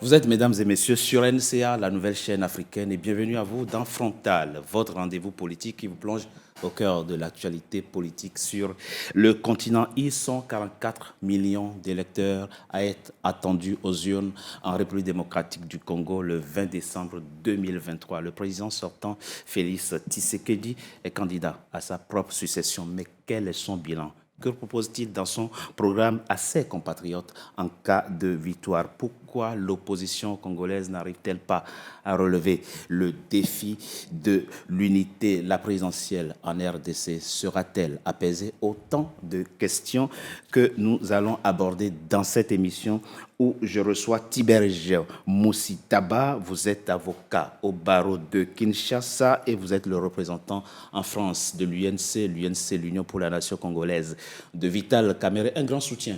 Vous êtes, mesdames et messieurs, sur NCA, la nouvelle chaîne africaine, et bienvenue à vous dans Frontal, votre rendez-vous politique qui vous plonge au cœur de l'actualité politique sur le continent. Ils sont 44 millions d'électeurs à être attendus aux urnes en République démocratique du Congo le 20 décembre 2023. Le président sortant, Félix Tshisekedi, est candidat à sa propre succession. Mais quel est son bilan ? Que propose-t-il dans son programme à ses compatriotes en cas de victoire? Pourquoi l'opposition congolaise n'arrive-t-elle pas à relever le défi de l'unité? La présidentielle en RDC sera-t-elle apaisée? Autant de questions que nous allons aborder dans cette émission où je reçois Tiberge Moussitaba. Vous êtes avocat au barreau de Kinshasa et vous êtes le représentant en France de l'UNC, l'Union pour la Nation congolaise, de Vital Kamerhe. Un grand soutien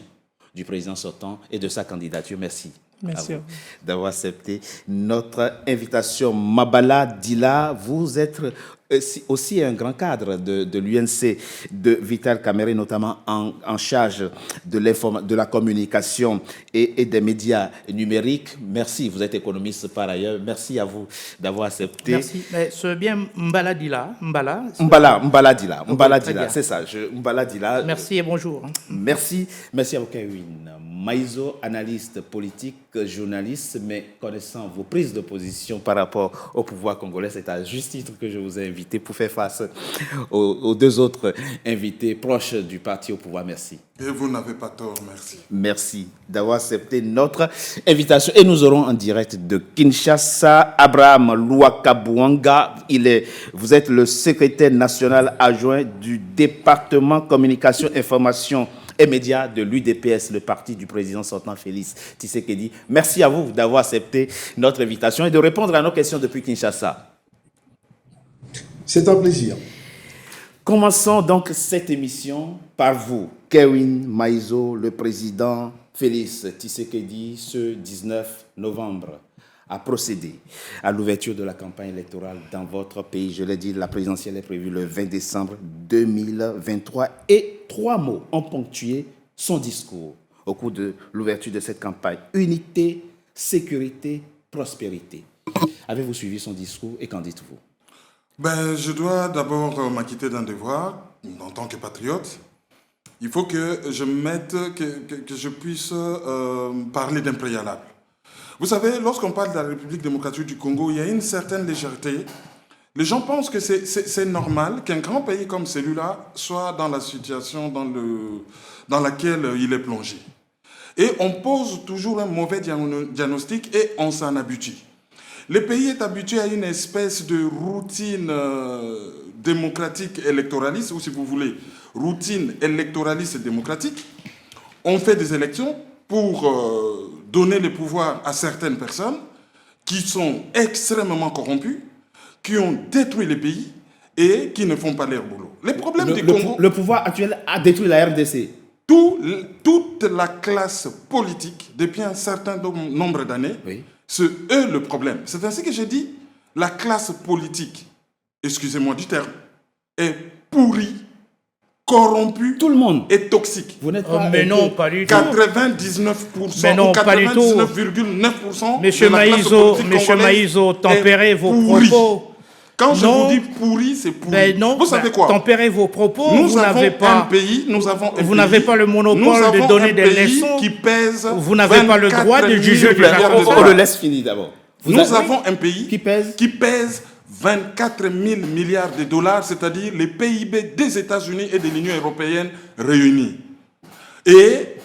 du président sortant et de sa candidature. Merci. Merci à vous d'avoir accepté notre invitation. Mabala Dila, vous êtes aussi un grand cadre de l'UNC, de Vital Kamerhe, notamment en charge de la communication et des médias numériques. Merci, vous êtes économiste par ailleurs. Merci à vous d'avoir accepté. Merci. Mais c'est bien Mbala Dila. Mbala Dila, c'est ça. Mbala Dila. Merci et bonjour. Merci à vous, Kevin Maïzo, analyste politique, journaliste, mais connaissant vos prises de position par rapport au pouvoir congolais, c'est à juste titre que je vous ai invité pour faire face aux deux autres invités proches du parti au pouvoir. Merci. Et vous n'avez pas tort, merci. Merci d'avoir accepté notre invitation. Et nous aurons en direct de Kinshasa, Abraham Louakabouanga. Vous êtes le secrétaire national adjoint du département communication, information et médias de l'UDPS, le parti du président sortant Félix Tshisekedi. Merci à vous d'avoir accepté notre invitation et de répondre à nos questions depuis Kinshasa. C'est un plaisir. Commençons donc cette émission par vous, Kevin Maïzo, le président Félix Tshisekedi, ce 19 novembre, a procédé à l'ouverture de la campagne électorale dans votre pays. Je l'ai dit, la présidentielle est prévue le 20 décembre 2023 et 3 mots ont ponctué son discours au cours de l'ouverture de cette campagne. Unité, sécurité, prospérité. Avez-vous suivi son discours et qu'en dites-vous? Je dois d'abord m'acquitter d'un devoir en tant que patriote. Il faut que je que je puisse parler d'un préalable. Vous savez, lorsqu'on parle de la République démocratique du Congo, il y a une certaine légèreté. Les gens pensent que c'est normal qu'un grand pays comme celui-là soit dans la situation dans laquelle il est plongé. Et on pose toujours un mauvais diagnostic et on s'en habitue. Le pays est habitué à une espèce de routine démocratique électoraliste, ou si vous voulez, routine électoraliste démocratique. On fait des élections pour donner le pouvoir à certaines personnes qui sont extrêmement corrompues, qui ont détruit le pays et qui ne font pas leur boulot. Les problèmes du Congo... Le pouvoir actuel a détruit la RDC. Toute la classe politique, depuis un certain nombre d'années, oui, c'est eux le problème. C'est ainsi que j'ai dit, la classe politique, excusez-moi du terme, est pourrie, corrompu, tout le monde est toxique. Vous n'êtes pas mais non, pas du tout. 99% mais non, ou 99,9%. Monsieur Maïzo, tempérez vos propos. Quand je vous dis pourri, c'est pourri. Non, vous savez quoi? Tempérez vos propos. Vous n'avez pas un pays, vous n'avez pas le monopole de donner des leçons. Qui pèse. Vous n'avez pas le droit de juger du On le laisse finir d'abord. Nous avons un pays qui pèse 24 000 milliards de dollars, c'est-à-dire les PIB des États-Unis et de l'Union européenne réunis. Et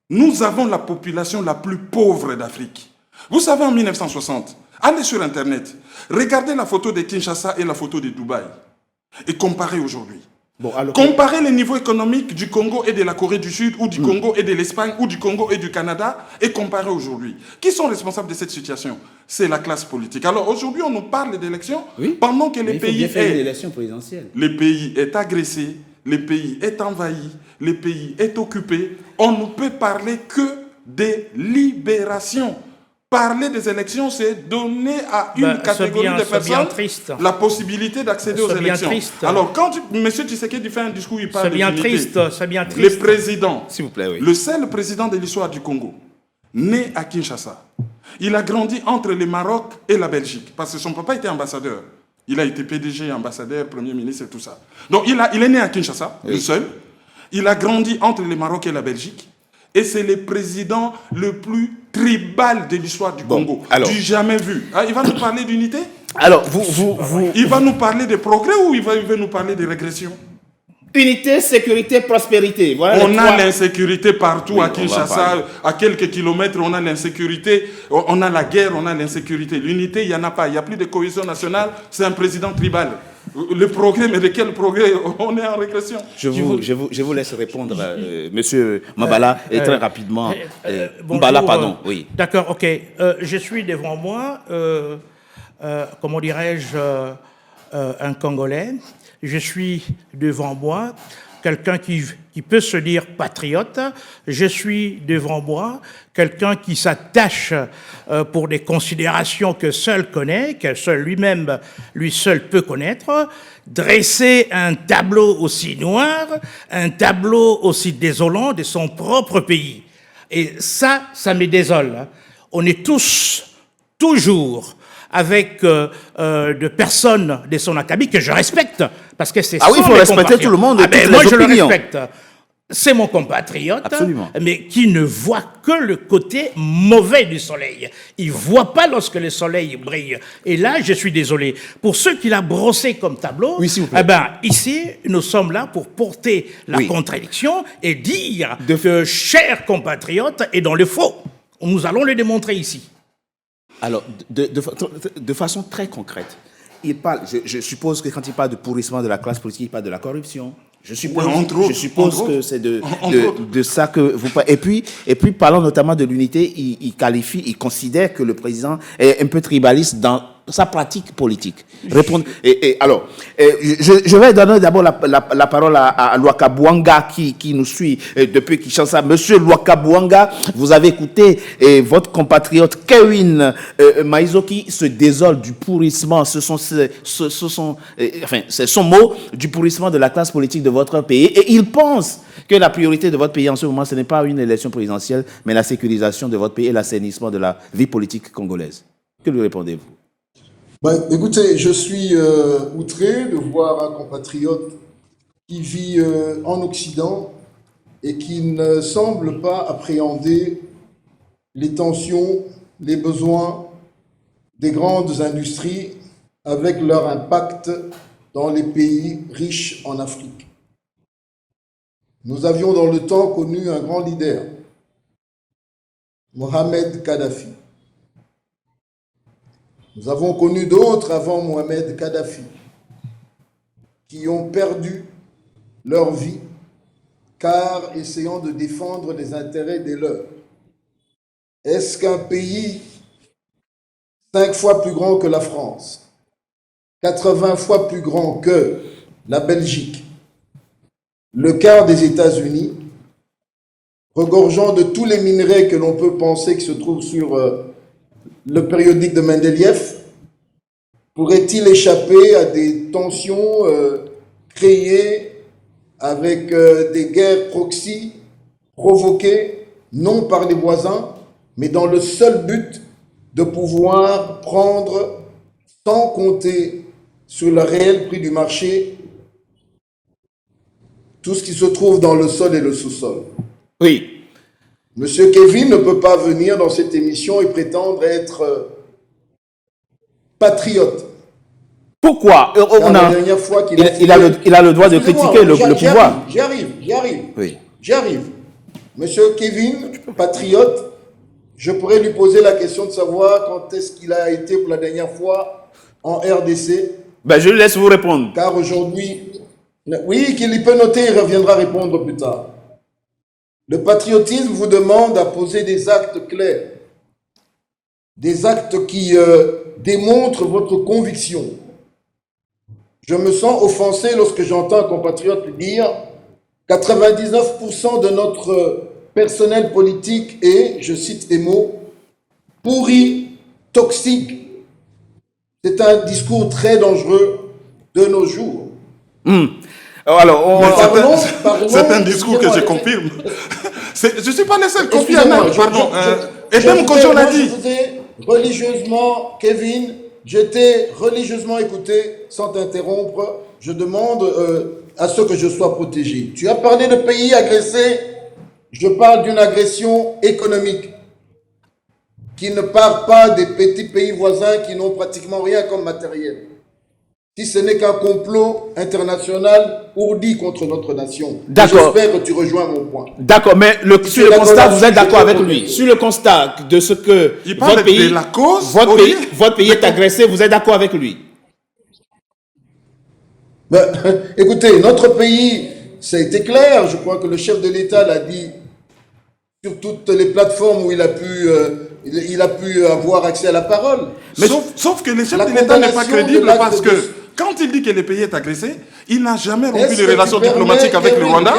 nous avons la population la plus pauvre d'Afrique. Vous savez, en 1960, allez sur Internet, regardez la photo de Kinshasa et la photo de Dubaï et comparez aujourd'hui. Comparez les niveaux économiques du Congo et de la Corée du Sud, ou du Congo et de l'Espagne, ou du Congo et du Canada, et comparez aujourd'hui. Qui sont responsables de cette situation? C'est la classe politique. Alors aujourd'hui, on nous parle d'élections, oui, pendant que le pays est agressé, le pays est envahi, le pays est occupé. On ne peut parler que de libération. Parler des élections, c'est donner à une catégorie de personnes la possibilité d'accéder aux élections. Alors, quand M. Tshisekedi fait un discours, il parle d'unité. C'est bien triste. Le président, s'il vous plaît, oui, le seul président de l'histoire du Congo, né à Kinshasa, Il a grandi entre le Maroc et la Belgique, parce que son papa était ambassadeur. Il a été PDG, ambassadeur, Premier ministre et tout ça. Donc il est né à Kinshasa, le seul. Il a grandi entre le Maroc et la Belgique. Et c'est le président le plus tribal de l'histoire du Congo. Alors, du jamais vu. Ah, il va nous parler d'unité? Alors, Il va nous parler de progrès ou il va nous parler de régression? Unité, sécurité, prospérité. Voilà on a l'insécurité partout à Kinshasa, à quelques kilomètres, on a l'insécurité, on a la guerre, on a l'insécurité. L'unité, il n'y en a pas, il n'y a plus de cohésion nationale, c'est un président tribal. Le progrès, mais de quel progrès? On est en régression. Je vous laisse répondre, monsieur Mabala, et très rapidement. Mbala, pardon, oui. D'accord, ok. Je suis devant moi, comment dirais-je, un Congolais. Je suis devant moi quelqu'un qui peut se dire patriote. Je suis devant moi quelqu'un qui s'attache pour des considérations que seul connaît, que seul lui-même, lui seul peut connaître. Dresser un tableau aussi noir, un tableau aussi désolant de son propre pays. Et ça me désole. On est tous, toujours, avec de personnes de son acabit que je respecte, parce que c'est Ah oui, il faut respecter tout le monde et toutes moi, les je le opinions. respecte. C'est mon compatriote, Absolument. mais qui ne voit que le côté mauvais du soleil. Il ne voit pas lorsque le soleil brille. Et là, je suis désolé. Pour ceux qui l'ont brossé comme tableau, Oui, s'il vous plaît. eh ben, ici, nous sommes là pour porter la contradiction et dire que cher compatriote est dans le faux. Nous allons le démontrer ici. Alors, de façon très concrète, il parle, je suppose que quand il parle de pourrissement de la classe politique, il parle de la corruption. Je suppose que c'est de ça que vous parlez. Et puis, parlant notamment de l'unité, il considère que le président est un peu tribaliste dans sa pratique politique. Alors, je vais donner d'abord la parole à Lwakabouanga qui nous suit depuis Kinshasa. Monsieur Lwakabouanga, vous avez écouté votre compatriote Kevin Maïzo qui se désole du pourrissement. C'est son mot, du pourrissement de la classe politique de votre pays. Et il pense que la priorité de votre pays en ce moment, ce n'est pas une élection présidentielle, mais la sécurisation de votre pays et l'assainissement de la vie politique congolaise. Que lui répondez-vous? Écoutez, je suis outré de voir un compatriote qui vit en Occident et qui ne semble pas appréhender les tensions, les besoins des grandes industries avec leur impact dans les pays riches en Afrique. Nous avions dans le temps connu un grand leader, Mohamed Kadhafi. Nous avons connu d'autres avant Mohamed Kadhafi qui ont perdu leur vie car essayant de défendre les intérêts des leurs. Est-ce qu'un pays 5 fois plus grand que la France, 80 fois plus grand que la Belgique, le quart des États-Unis, regorgeant de tous les minerais que l'on peut penser qui se trouvent sur le périodique de Mendeleïev, pourrait-il échapper à des tensions créées avec des guerres proxy provoquées non par les voisins, mais dans le seul but de pouvoir prendre, sans compter sur le réel prix du marché, tout ce qui se trouve dans le sol et le sous-sol? Oui. Monsieur Kevin ne peut pas venir dans cette émission et prétendre être patriote. Pourquoi? La dernière fois qu'il il a le droit de critiquer le pouvoir. J'y arrive. Oui. J'y arrive. Monsieur Kevin, patriote, je pourrais lui poser la question de savoir quand est-ce qu'il a été pour la dernière fois en RDC. Ben, je laisse vous répondre. Car aujourd'hui, oui, qu'il peut noter, il reviendra répondre plus tard. Le patriotisme vous demande à poser des actes clairs, des actes qui démontrent votre conviction. Je me sens offensé lorsque j'entends un compatriote dire 99% de notre personnel politique est, je cite les mots, pourri, toxique. C'est un discours très dangereux de nos jours. Alors, c'est un discours que je confirme. Je ne suis pas le seul. Kofi Annan, pardon. Et même quand on l'a dit. religieusement, Kevin, je t'ai religieusement écouté sans t'interrompre. Je demande à ce que je sois protégé. Tu as parlé de pays agressés. Je parle d'une agression économique qui ne part pas des petits pays voisins qui n'ont pratiquement rien comme matériel. Si ce n'est qu'un complot international ourdi contre notre nation. D'accord. J'espère que tu rejoins mon point. D'accord, mais sur le constat, vous êtes d'accord avec lui. Sur le constat de ce que Il parle de la cause. votre pays est agressé, vous êtes d'accord avec lui? Ben, écoutez, notre pays, ça a été clair. Je crois que le chef de l'État l'a dit sur toutes les plateformes où il a pu avoir accès à la parole. Mais sauf que le chef de l'État n'est pas crédible parce que quand il dit que le pays est agressé, il n'a jamais rompu les relations diplomatiques avec le Rwanda.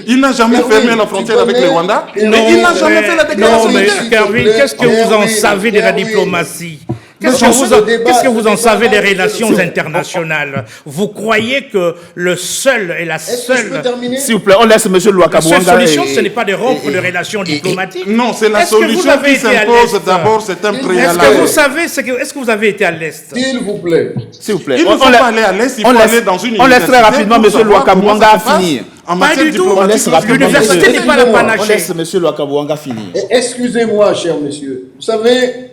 Il n'a jamais fermé la frontière avec le Rwanda. Et il n'a jamais fait la déclaration. Non, mais Kerwin, qu'est-ce que vous en savez de la diplomatie? Qu'est-ce que vous en savez des relations internationales? Vous croyez que le seul et la seule... S'il vous plaît, on laisse M. Lwakabouanga. La seule solution, ce n'est pas de rompre les relations diplomatiques. Non, c'est la solution qui s'impose d'abord, c'est un préalable. Est-ce que vous avez été à l'Est? S'il vous plaît. S'il vous plaît. Il ne faut pas aller à l'Est, il faut aller dans une université. On laisse très rapidement M. Lwakabouanga finir. Pas du tout. L'université n'est pas la panachée. On laisse M. Lwakabouanga finir. Excusez-moi, cher monsieur. Vous savez...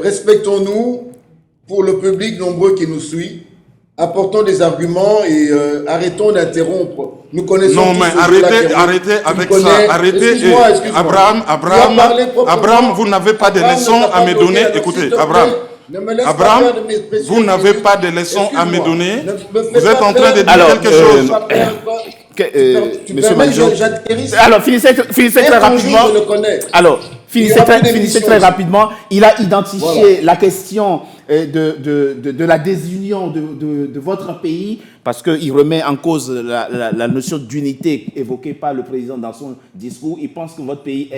respectons-nous pour le public nombreux qui nous suit, apportons des arguments et arrêtons d'interrompre. Nous connaissons. Non, mais arrêtez avec ça. Arrêtez. Abraham, vous n'avez pas de leçons à me donner. Écoutez, Abraham, vous n'avez pas de leçons à me donner. Vous êtes en train de dire quelque chose. Monsieur Manjo. Alors, finissez très rapidement. Alors, finissez très rapidement. Il a identifié la question de la désunion de votre pays parce qu'il remet en cause la notion d'unité évoquée par le président dans son discours. Il pense que votre pays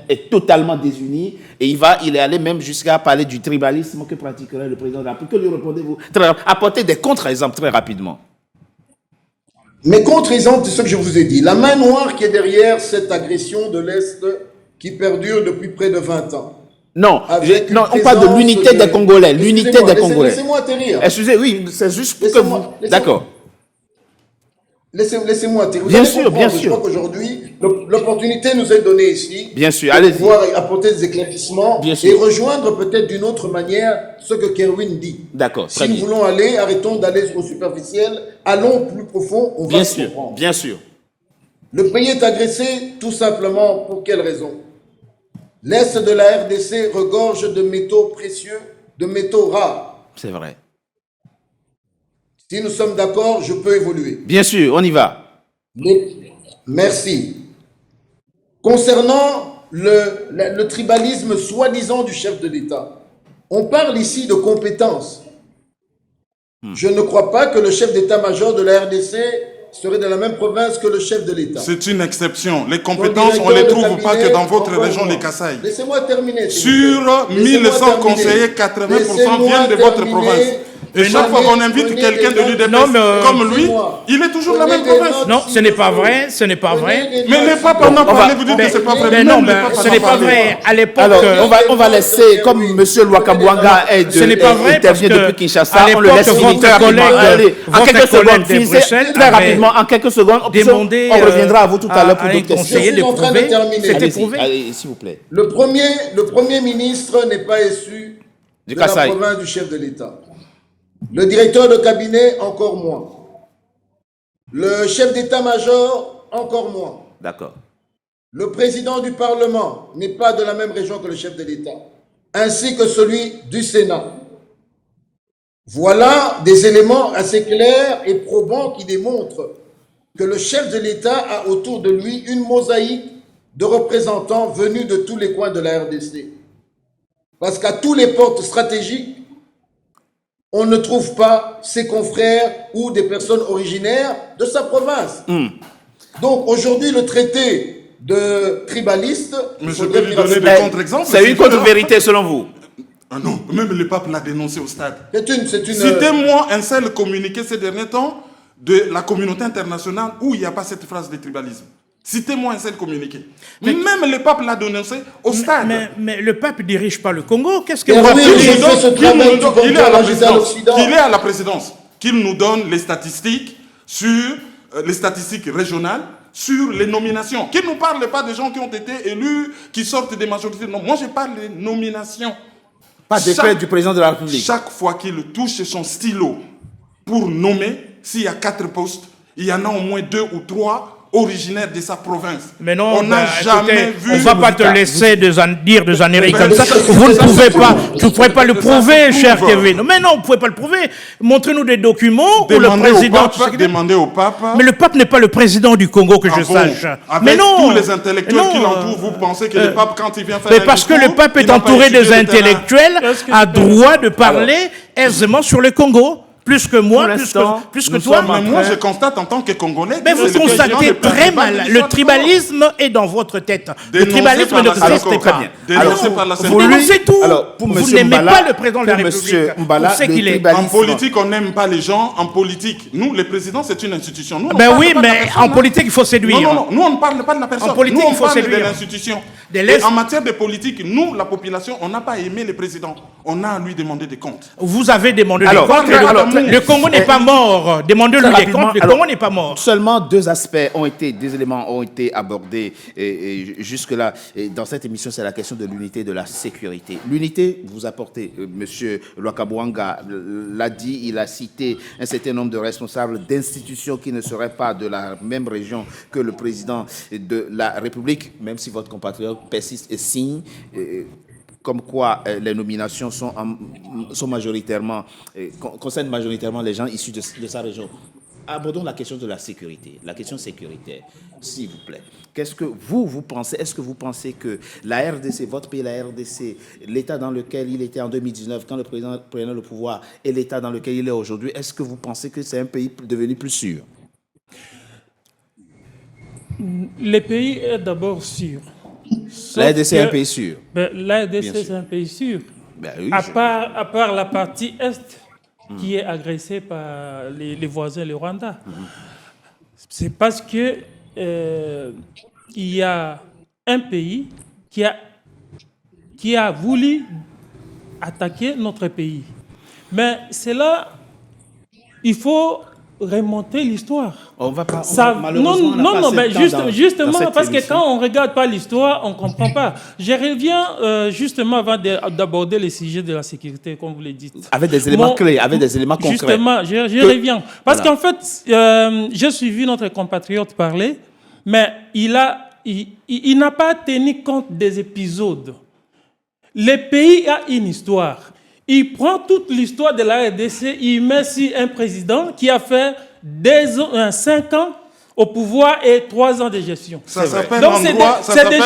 est totalement désuni et il est allé même jusqu'à parler du tribalisme que pratiquerait le président de la République. Que lui répondez-vous? Apportez des contre-exemples très rapidement. Mais contre-exemple de ce que je vous ai dit, la main noire qui est derrière cette agression de l'Est qui perdure depuis près de 20 ans. Non, on parle de l'unité des Congolais. L'unité des Congolais. Laissez-moi atterrir. Excusez, oui, c'est juste pour que vous... D'accord. Laissez-moi atterrir. Bien sûr, bien sûr. Je crois qu'aujourd'hui, l'opportunité nous est donnée ici. Bien sûr, allez-y. De pouvoir apporter des éclaircissements bien sûr. Et rejoindre peut-être d'une autre manière ce que Kerwin dit. D'accord, très bien. Si nous voulons aller, arrêtons d'aller au superficiel, allons plus profond, on va se comprendre. Bien sûr. Le pays est agressé tout simplement pour quelle raison? L'Est de la RDC regorge de métaux précieux, de métaux rares. C'est vrai. Si nous sommes d'accord, je peux évoluer. Bien sûr, on y va. Merci. Concernant le tribalisme soi-disant du chef de l'État, on parle ici de compétences. Je ne crois pas que le chef d'état-major de la RDC serait de la même province que le chef de l'État. C'est une exception. Les compétences, on ne les trouve pas que dans votre région, les Kasaï. Laissez-moi terminer. Sur 1100 conseillers, 80% viennent de votre province. Et chaque fois qu'on invite quelqu'un de l'UDPS comme lui, il est toujours de la même province. Non, ce n'est pas vrai, ce n'est pas vrai. Mais les papes en ont parlé, vous dites que c'est pas vrai. Mais non, ce n'est pas vrai. À l'époque... Alors, on va laisser, comme M. Lwakabouanga intervient depuis Kinshasa, on le laisse finir très rapidement. Allez, en quelques secondes, finissez très rapidement, en quelques secondes, on reviendra à vous tout à l'heure pour d'autres questions. C'était prouvé. Allez, s'il vous plaît. Le premier ministre n'est pas issu de la province du chef de l'État. Le directeur de cabinet, encore moins. Le chef d'état-major, encore moins. D'accord. Le président du Parlement n'est pas de la même région que le chef de l'État, ainsi que celui du Sénat. Voilà des éléments assez clairs et probants qui démontrent que le chef de l'État a autour de lui une mosaïque de représentants venus de tous les coins de la RDC. Parce qu'à tous les portes stratégiques, on ne trouve pas ses confrères ou des personnes originaires de sa province. Donc aujourd'hui, le traité de tribaliste... Mais je peux lui donner des contre-exemples. C'est une contre-vérité selon vous? Ah non, même le pape l'a dénoncé au stade. C'est une... Citez-moi un seul communiqué ces derniers temps de la communauté internationale où il n'y a pas cette phrase de tribalisme. Citez-moi un seul communiqué. Même le pape l'a dénoncé au stade. Mais le pape ne dirige pas le Congo. Qu'est-ce que Et vous oui, appelez je fais ce travail du qu'il est à la contrôle à l'Occident. qu'il est à la présidence, qu'il nous donne les statistiques sur les statistiques régionales, sur les nominations. Qu'il ne nous parle pas des gens qui ont été élus, qui sortent des majorités. Non, moi je parle des nominations. Pas décret du président de la République. Chaque fois qu'il touche son stylo pour nommer, s'il y a 4 postes, il y en a au moins 2 ou 3 originaires de sa province. Mais non, on n'a jamais vu. On ne va pas te laisser dire des âneries Ben, comme ça. ça, Vous ne ça, pouvez ça pas, prouve. tu ne pourrais pas le Ça prouver, se cher prouve. Kevin. Mais non, vous ne pouvez pas le prouver. Montrez-nous des documents où le président... Demandez au pape. Mais le pape n'est pas le président du Congo, que Ah je bon, sache. avec Mais non. tous les intellectuels qui Non. l'entourent, vous pensez que le pape, quand il vient faire Mais un parce que discours, le pape il est n'a pas entouré étudié des le terrain. intellectuels, a droit de parler aisément sur le Congo. Plus que moi, Pour l'instant, plus que nous toi. sommes en Mais moi, je constate en tant que Congolais. Mais que vous c'est le président constatez le plus très principal mal. de Le l'histoire du tribalisme est dans votre tête. Le Dénoncé tribalisme par ne la résiste Sénat. pas. Dénoncé par la Sénat. Vous dénoncez tout. Alors, pour Vous monsieur n'aimez Mbala, pas le président de la pour monsieur République. Mbala, Vous savez le qu'il est. tribalisme. En politique, on n'aime pas les gens. En politique, nous, les présidents, c'est une institution. Nous, on Ben parle oui, pas de la mais personne, en hein. politique, il faut séduire. Non, nous, on ne parle pas de la personne. En politique, nous, on il faut parle séduire. de l'institution. Des Et laisses- en matière de politique, nous, la population, on n'a pas aimé les présidents. On a à lui demander des comptes. Vous avez demandé Alors, des comptes. Le Congo n'est pas mort. Demandez-lui Très des rapidement, comptes. Le alors, Congo n'est pas mort. Seulement deux éléments ont été abordés et jusque-là. Et dans cette émission, c'est la question de l'unité et de la sécurité. L'unité, vous apportez, Monsieur Lwakabouanga l'a dit, il a cité un certain nombre de responsables d'institutions qui ne seraient pas de la même région que le président de la République, même si votre compatriote persiste et signe. Comme quoi les nominations sont majoritairement, concernent majoritairement les gens issus de sa région. Abordons la question de la sécurité, la question sécuritaire, s'il vous plaît. Qu'est-ce que vous pensez? Est-ce que vous pensez que la RDC, votre pays, la RDC, l'état dans lequel il était en 2019, quand le président prenait le pouvoir, et l'état dans lequel il est aujourd'hui, est-ce que vous pensez que c'est un pays devenu plus sûr? Le pays est d'abord sûr. La RDC est un pays sûr. La Bien RDC, sûr. c'est un pays sûr. Ben oui, À part la partie Est, qui est agressée par les voisins, le Rwanda. C'est parce que il y a un pays qui a voulu attaquer notre pays. Mais c'est là, il faut remonter l'histoire. On va pas. Non, mais justement, parce que quand on ne regarde pas l'histoire, on ne comprend pas. Je reviens justement avant d'aborder le sujet de la sécurité, comme vous le dites. Avec des éléments clés, avec des éléments concrets. Justement, je reviens. Parce qu'en fait, j'ai suivi notre compatriote parler, mais il n'a pas tenu compte des épisodes. Le pays a une histoire. Il prend toute l'histoire de la RDC, il met sur un président qui a fait 5 ans au pouvoir et 3 ans de gestion. Ça s'appelle Donc,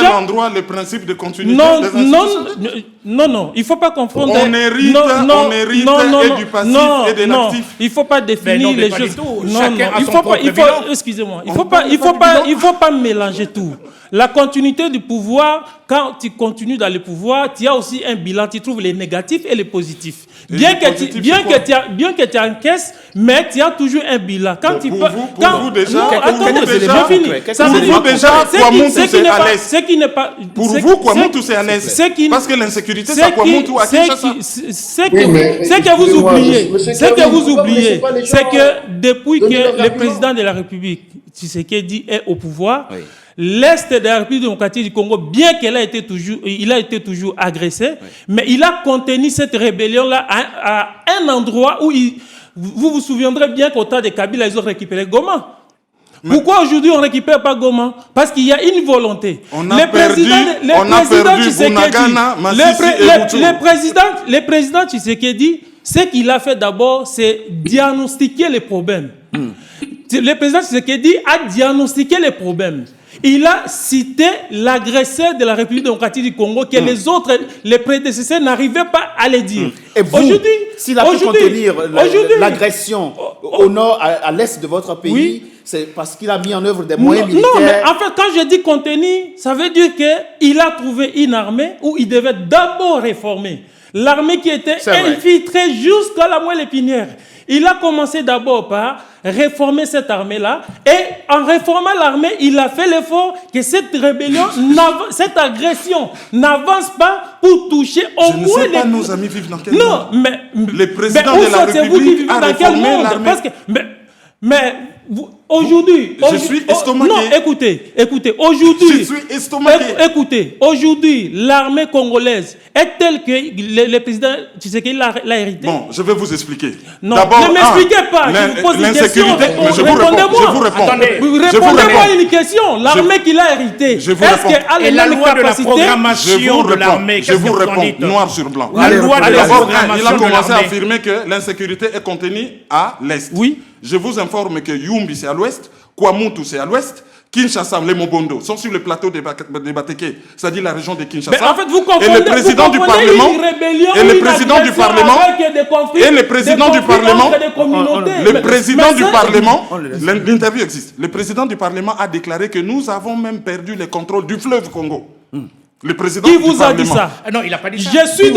l'endroit, le principe de continuité non, des institutions. non, il ne faut pas confondre. On hérite et du passif et de l'actif. Il ne faut pas définir Mais non, les pas choses. du tout. Non, Chacun a il son faut propre pas. bilan. Excusez-moi. Il faut pas mélanger tout. La continuité du pouvoir, quand tu continues dans le pouvoir, tu as aussi un bilan. Tu trouves les négatifs et les positifs. Bien que tu encaisses, mais tu as toujours un bilan. Quand tu pour vous déjà, non, pour attendez, vous j'ai déjà, fini. Ça pour veut dire vous déjà, Kwamoutou, c'est à l'est. Ce qui n'est pas. Pour vous, Kwamoutou, c'est à l'est. Parce que l'insécurité, c'est à Kwamoutou, à Kinshasa. Ce que vous oubliez, c'est que depuis que le président de la République, Tshisekedi, est au pouvoir, l'Est de la République démocratique du Congo, bien qu'il a été toujours agressé, mais il a contenu cette rébellion-là à un endroit où vous vous souviendrez bien qu'au temps de Kabila, ils ont récupéré Goma. Pourquoi aujourd'hui on ne récupère pas Goma? Parce qu'il y a une volonté. On a perdu Bunagana, Masisi et Hutu. Le président Tshisekedi, ce qu'il a fait d'abord, c'est diagnostiquer les problèmes. Le président Tshisekedi a diagnostiqué les problèmes. Il a cité l'agresseur de la République démocratique du Congo que les prédécesseurs n'arrivaient pas à le dire. Et vous, s'il a pu contenir l'agression au nord, à l'est de votre pays, oui, c'est parce qu'il a mis en œuvre des moyens militaires. Non, mais en fait, quand je dis contenir, ça veut dire qu'il a trouvé une armée où il devait d'abord réformer. L'armée qui était infiltrée jusqu'à la moelle épinière. Il a commencé d'abord par réformer cette armée-là. Et en réformant l'armée, il a fait l'effort que cette rébellion, cette agression n'avance pas pour toucher au moins... Je ne sais pas nos amis vivent dans quel monde. Non, mais... Le président de la République a réformé l'armée. Parce que... Mais aujourd'hui... Je suis estomaqué. Non, écoutez, aujourd'hui... Je suis estomaqué. Écoutez, aujourd'hui, l'armée congolaise est telle que le président Tshisekedi l'a hérité. Bon, je vais vous expliquer. Non, ne m'expliquez pas, je vous pose une question. Répondez-moi. Répondez-moi à une question. L'armée qu'il a héritée, est-ce qu'elle a et la loi de la capacité? programmation de l'armée, je vous réponds, noir sur blanc. La loi de la programmation il a commencé à de l'armée. affirmer que l'insécurité est contenue à l'est. Oui. Je vous informe que Yumbi c'est à l'ouest, Kwamutu c'est à l'ouest, Kinshasa, les Mobondo sont sur le plateau de Bateke, c'est-à-dire la région de Kinshasa. Mais en fait, vous confondez, et le président du Parlement, et le président du Parlement, et le président du Parlement, le président du Parlement, l'interview existe. Le président du Parlement a déclaré que nous avons même perdu le contrôle du fleuve Congo. Le président Qui du vous a dit Parlement. ça? Non, il n'a pas dit ça. Je suis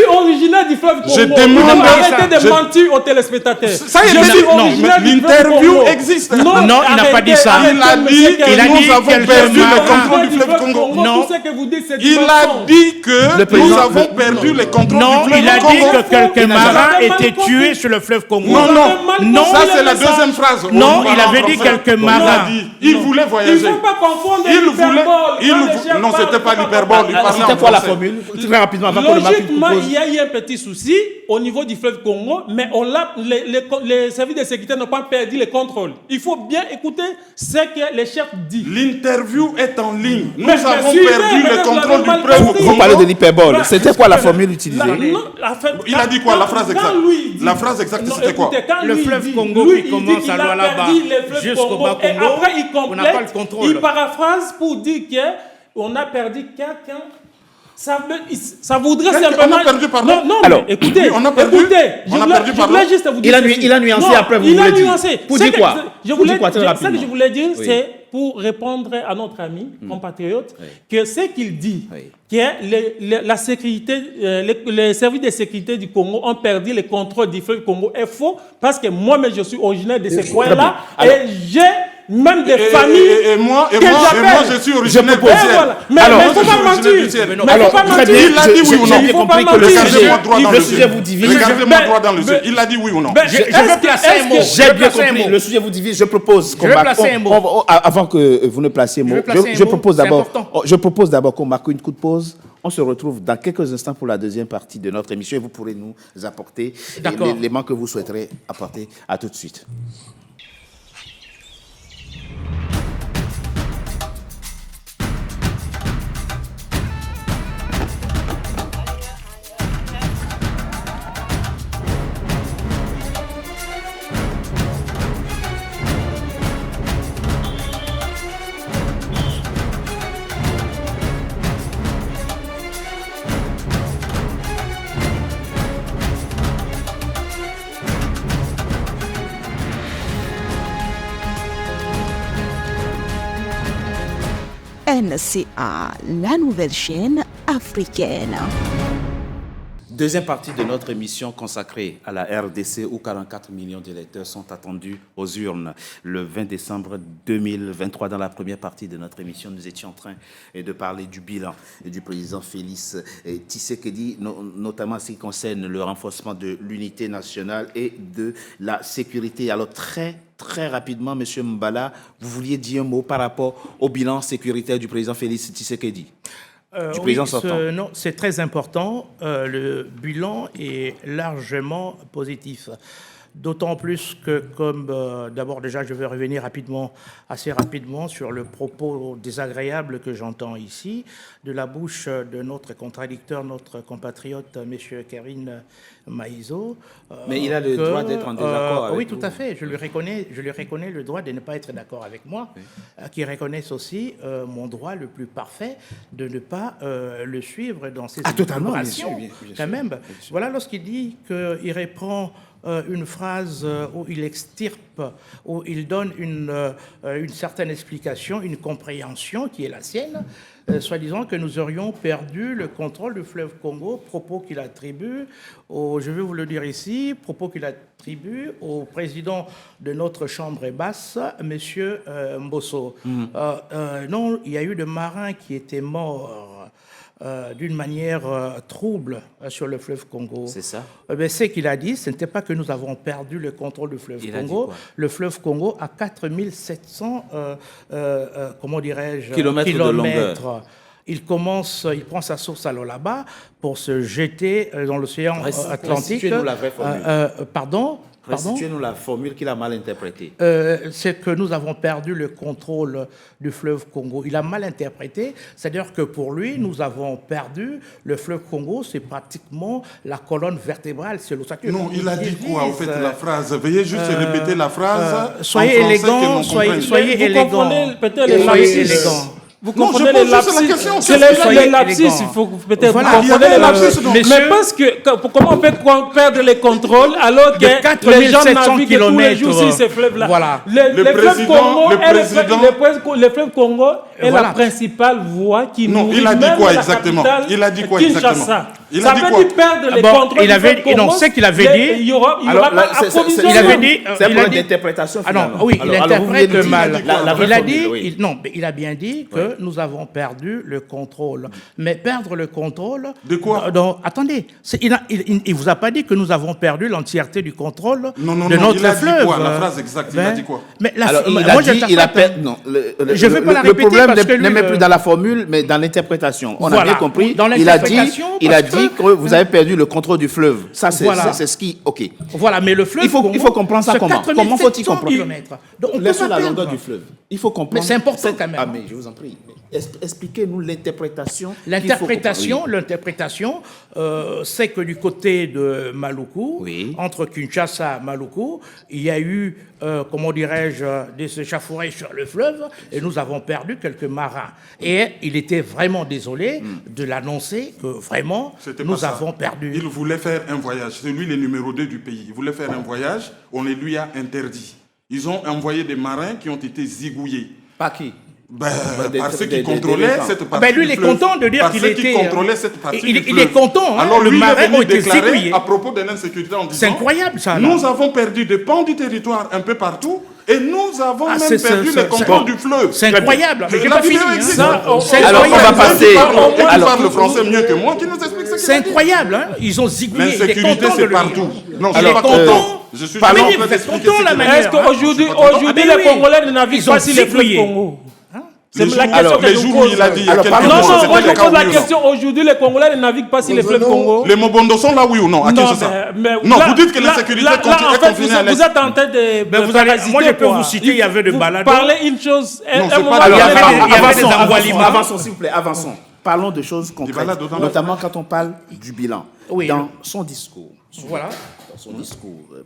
originaire du fleuve Congo. Je demande... Arrêtez de mentir aux téléspectateurs. Ça y est, l'interview existe. Non, il n'a pas dit ça. Il a dit que nous avons perdu le contrôle du fleuve Congo. Non, tout ce que vous dites, c'est Il a dit que nous avons perdu le contrôle du fleuve Congo. Non, il a dit que quelques marins étaient tués sur le fleuve Congo. Non, ça c'est la deuxième phrase. Non, il avait dit quelques marins. Il voulait voyager. Il ne faut pas confondre l'hyperbole. Non, c'était pas l'hyperbole. C'était quoi la formule? Très rapidement, avant que le Marc Logiquement, il y a eu un petit souci au niveau du fleuve Congo, mais les services de sécurité n'ont pas perdu le contrôle. Il faut bien écouter ce que les chefs disent. L'interview est en ligne. Nous avons perdu le contrôle du fleuve Congo. Vous parlez de l'hyperbole. C'était quoi la formule utilisée? Il a dit quoi, la phrase exacte? La phrase exacte, c'était quoi? Le fleuve Congo qui commence à Lualaba jusqu'au bas Congo, et après il on n'a pas le complète, contrôle. il paraphrase pour dire qu'on a perdu quelqu'un. Ça voudrait simplement... On a perdu par là. Non, Alors, écoutez, on a perdu. je voulais juste vous dire... Il a nuancé après, vous voulez dire. Pour dire quoi? Ce que je voulais dire, c'est pour répondre à notre ami, compatriote, que ce qu'il dit, que la sécurité, les services de sécurité du Congo ont perdu le contrôle du fleuve Congo est faux, parce que moi-même, je suis originaire de ces coins-là, et j'ai même des familles... Et moi, je suis originaire de Mais il ne faut pas mentir. Il a dit oui ou non? J'ai compris que le sujet vous divise. Regardez-moi droit dans les yeux. Il a dit oui ou non? Je veux placer un mot. J'ai bien compris. Le sujet vous divise. Je propose qu'on marque... Avant que vous ne placiez un mot, je propose d'abord qu'on marque une coup de pause. On se retrouve dans quelques instants pour la deuxième partie de notre émission et vous pourrez nous apporter l'élément que vous souhaiterez apporter. À tout de suite. NCA, la nouvelle chaîne africaine. Deuxième partie de notre émission consacrée à la RDC où 44 millions d'électeurs sont attendus aux urnes le 20 décembre 2023. Dans la première partie de notre émission, nous étions en train de parler du bilan du président Félix Tshisekedi, notamment en ce qui concerne le renforcement de l'unité nationale et de la sécurité. Alors très rapidement, M. Mbala, vous vouliez dire un mot par rapport au bilan sécuritaire du président Félix Tshisekedi? Non, c'est très important. Le bilan est largement positif. D'autant plus que, comme d'abord déjà, je vais revenir assez rapidement sur le propos désagréable que j'entends ici, de la bouche de notre contradicteur, notre compatriote, M. Karine Maïzo. Mais il a le droit d'être en désaccord avec oui, vous. tout à fait. Je lui reconnais le droit de ne pas être d'accord avec moi, qui reconnaisse aussi mon droit le plus parfait de ne pas le suivre dans ses opérations. Quand même. Voilà, lorsqu'il dit qu'il reprend une phrase où il extirpe, où il donne une certaine explication, une compréhension qui est la sienne. soi-disant que nous aurions perdu le contrôle du fleuve Congo, propos qu'il attribue, je vais vous le dire ici, propos qu'il attribue au président de notre chambre basse, M. Mbosso. Non, il y a eu des marins qui étaient morts d'une manière trouble sur le fleuve Congo. C'est ça. Ce qu'il a dit, ce n'était pas que nous avons perdu le contrôle du fleuve Congo. Le fleuve Congo a 4700 comment dirais-je, kilomètres de longueur. Il prend sa source à Lualaba pour se jeter dans l'océan Atlantique. Restituez-nous la vraie formule. Pardon. Restituez-nous la formule qu'il a mal interprétée. C'est que nous avons perdu le contrôle du fleuve Congo. Il a mal interprété, c'est-à-dire que pour lui, nous avons perdu le fleuve Congo, c'est pratiquement la colonne vertébrale. Non, il a dit quoi, en fait, la phrase? Veuillez juste répéter la phrase. Soyez élégant, soyez élégant. Soyez élégant. Vous comprenez les lapsus. C'est les lapsus, il faut peut-être comprendre les lapsus. Mais parce que, comment on peut perdre les contrôles alors que les gens naviguent tous les jours sur ces fleuves-là? Voilà. Le fleuve Congo est la principale voie qui nous il a dit quoi exactement? Il a dit quoi exactement? Ça veut dire perdre les contrôles du fleuve Congo. Non, c'est qu'il avait dit. Il y aura pas approvisionnement. Il avait dit. C'est pour l'interprétation. Ah non, oui, il interprète mal. Il a bien dit que nous avons perdu le contrôle. Mais perdre le contrôle... De quoi? Attendez, il ne vous a pas dit que nous avons perdu l'entièreté du contrôle de notre fleuve. Il a dit quoi? La phrase exacte, il a dit quoi? Je ne vais pas la répéter. Le problème n'est même plus dans la formule, mais dans l'interprétation. On a bien compris. Il a dit que vous avez perdu le contrôle du fleuve. Ça, c'est ce qui... OK. Voilà, mais le fleuve... Il faut comprendre ça comment? Comment faut-il comprendre? Laissons la longueur du fleuve. Il faut comprendre... Mais c'est important quand même. Ah, mais je vous en prie. Expliquez-nous l'interprétation. L'interprétation, c'est que du côté de Maluku, entre Kinshasa et Maluku, il y a eu, comment dirais-je, des échauffourées sur le fleuve et nous avons perdu quelques marins. Et il était vraiment désolé de l'annoncer que vraiment nous avons perdu. Il voulait faire un voyage. C'est lui le numéro 2 du pays. Il voulait faire un voyage. On les lui a interdit. Ils ont envoyé des marins qui ont été zigouillés. Par qui? Par ceux qui contrôlaient cette partie lui, il est content de dire qu'il était... cette partie il est content. Alors le lui, marin il a est été déclaré à propos de l'insécurité en disant... C'est incroyable, ça. Nous avons perdu des pans du territoire un peu partout et nous avons même perdu le contrôle du fleuve. C'est incroyable. Mais j'ai pas fini. Alors, on va passer... Il parle le français mieux que moi, qui nous explique ce qu'il a dit. C'est incroyable. Ils ont zigouillé. L'insécurité, c'est partout. Non, je suis pas content. Je suis content la manière. Est-ce qu'aujourd'hui, les Congolais ne naviguent pas sur les fleuves Congo? C'est la question que je vous pose. Il a dit il y a quelques non, moi je pose la question. Aujourd'hui, les Congolais ne naviguent pas sur les fleuves Congo. Les Mobondo sont là, oui ou non? À Kinshasa? Non, vous dites que l'insécurité est confinée à l'Est. Vous êtes en train de... Moi, je peux vous citer, il y avait de balades. Parlez une chose. Avançons, s'il vous plaît, avançons. Parlons de choses concrètes, notamment quand on parle du bilan. Dans son discours,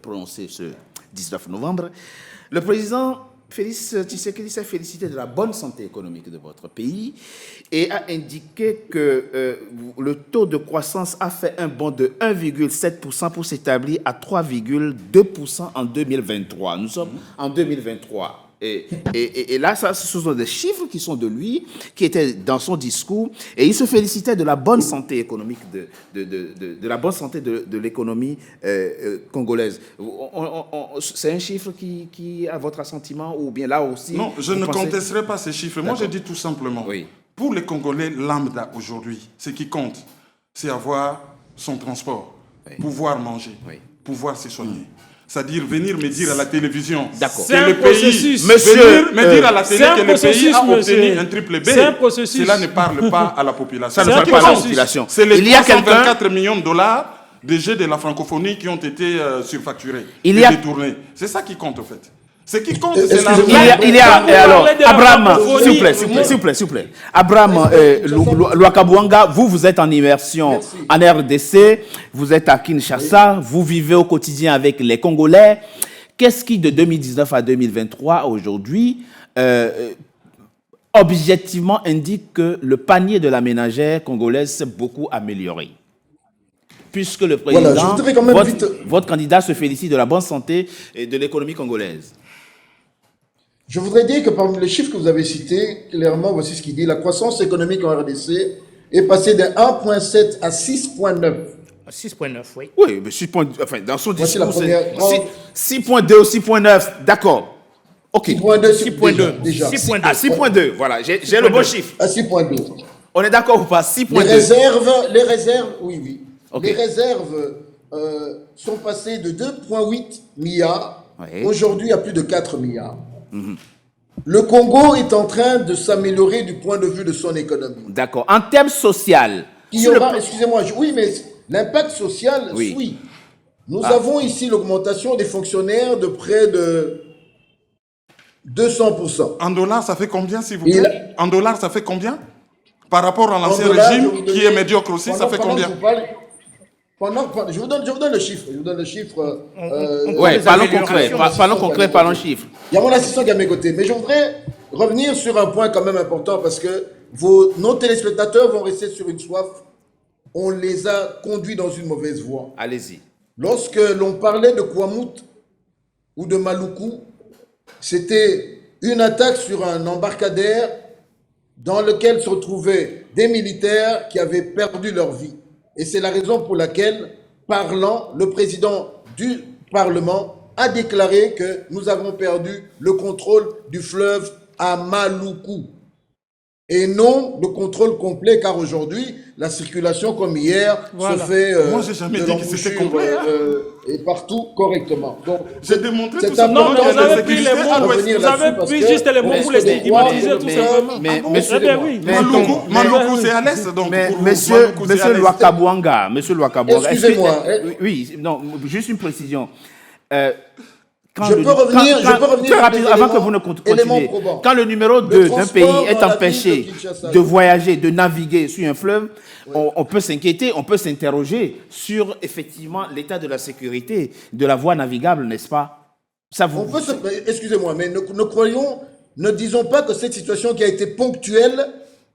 prononcé ce 19 novembre, le président Félix Tshisekedi s'est félicité de la bonne santé économique de votre pays et a indiqué que le taux de croissance a fait un bond de 1,7% pour s'établir à 3,2% en 2023. Nous sommes en 2023. Et là, ce sont des chiffres qui sont de lui, qui étaient dans son discours, et il se félicitait de la bonne santé économique, de la bonne santé de l'économie congolaise. C'est un chiffre qui a votre assentiment, ou bien là aussi... Non, je ne contesterai pas ces chiffres. Moi, je dis tout simplement, pour les Congolais lambda aujourd'hui, ce qui compte, c'est avoir son transport, pouvoir manger, pouvoir se soigner. C'est-à-dire venir me dire à la télévision que le pays, me dire à la télé que le pays a obtenu un triple B. Cela ne parle pas à la population. Ça ne parle pas à la population. C'est les 324 millions de dollars des jeux de la francophonie qui ont été surfacturés et détournés. C'est ça qui compte en fait. Ce qui compte, c'est la... Alors, Abraham, s'il vous plaît. Abraham Lwakabwanga, vous êtes en immersion en RDC, vous êtes à Kinshasa, vous vivez au quotidien avec les Congolais. Qu'est-ce qui, de 2019 à 2023, aujourd'hui, objectivement indique que le panier de la ménagère congolaise s'est beaucoup amélioré? Puisque le président, votre candidat se félicite de la bonne santé et de l'économie congolaise. Je voudrais dire que parmi les chiffres que vous avez cités, clairement, voici ce qu'il dit. La croissance économique en RDC est passée de 1,7 à 6,9. 6,9, oui. Oui, mais 6 points, enfin, dans son Voici la discours, première grande- 6,2 ou 6,9, d'accord. OK. 6,2 6,2. déjà. 6,2. Ah, 6,2, voilà, j'ai le bon chiffre. À 6,2. On est d'accord ou pas? Les 6,2. réserves, oui, oui. Ok. Les réserves sont passées de 2,8 milliards Oui. aujourd'hui à plus de 4 milliards. Le Congo est en train de s'améliorer du point de vue de son économie. D'accord. En termes social, Il y aura, excusez-moi, oui, mais l'impact social Oui. suit. Nous Ah. avons ici l'augmentation des fonctionnaires de près de 200%. En dollars, ça fait combien, s'il vous Et plaît? En dollars, ça fait combien? Par rapport à l'ancien En dollars, je régime, vais vous qui donner- est médiocre aussi, ça fait pendant que combien? je vous parle- je vous donne le chiffre. Je vous donne le chiffre. ouais, des parlons améliorations. concret, parlons concret, parlons chiffres. Il y a mon assistant qui est à mes côtés. Mais je voudrais revenir sur un point quand même important parce que nos téléspectateurs vont rester sur une soif. On les a conduits dans une mauvaise voie. Allez-y. Lorsque l'on parlait de Kwamut ou de Maluku, c'était une attaque sur un embarcadère dans lequel se retrouvaient des militaires qui avaient perdu leur vie. Et c'est la raison pour laquelle, parlant, le président du Parlement a déclaré que nous avons perdu le contrôle du fleuve à Maluku. Et non le contrôle complet, car aujourd'hui, la circulation, comme hier, Voilà. se fait Moi, j'ai jamais de dit que c'était l'embouchure, complet, hein. et partout correctement. Donc, J'ai démontré c'est tout simplement Non, mais qu'il y vous a des avez pris les sécurités mots, à l'ouest. revenir vous avez là-dessus parce pris que juste les mots on pour les risque de stigmatiser croire tout que- simplement. mais- Ah bon, monsieur- eh bien oui. mais- Maluku, mais- Maluku, c'est à l'est, donc. Mais pour monsieur Maluku, c'est à l'est. Lwakabwanga, monsieur Lwakabwanga, Excusez-moi, oui, non, juste une précision. Je peux revenir très sur rapide, des avant que éléments- vous ne éléments continuiez. probants. Quand le numéro Le 2 d'un transport pays dans est la ville empêché de Kinshasa. de voyager, de naviguer sur un fleuve, on peut s'inquiéter, on peut s'interroger sur effectivement l'état de la sécurité de la voie navigable, n'est-ce pas? Ça vous... Excusez-moi, mais ne disons pas que cette situation qui a été ponctuelle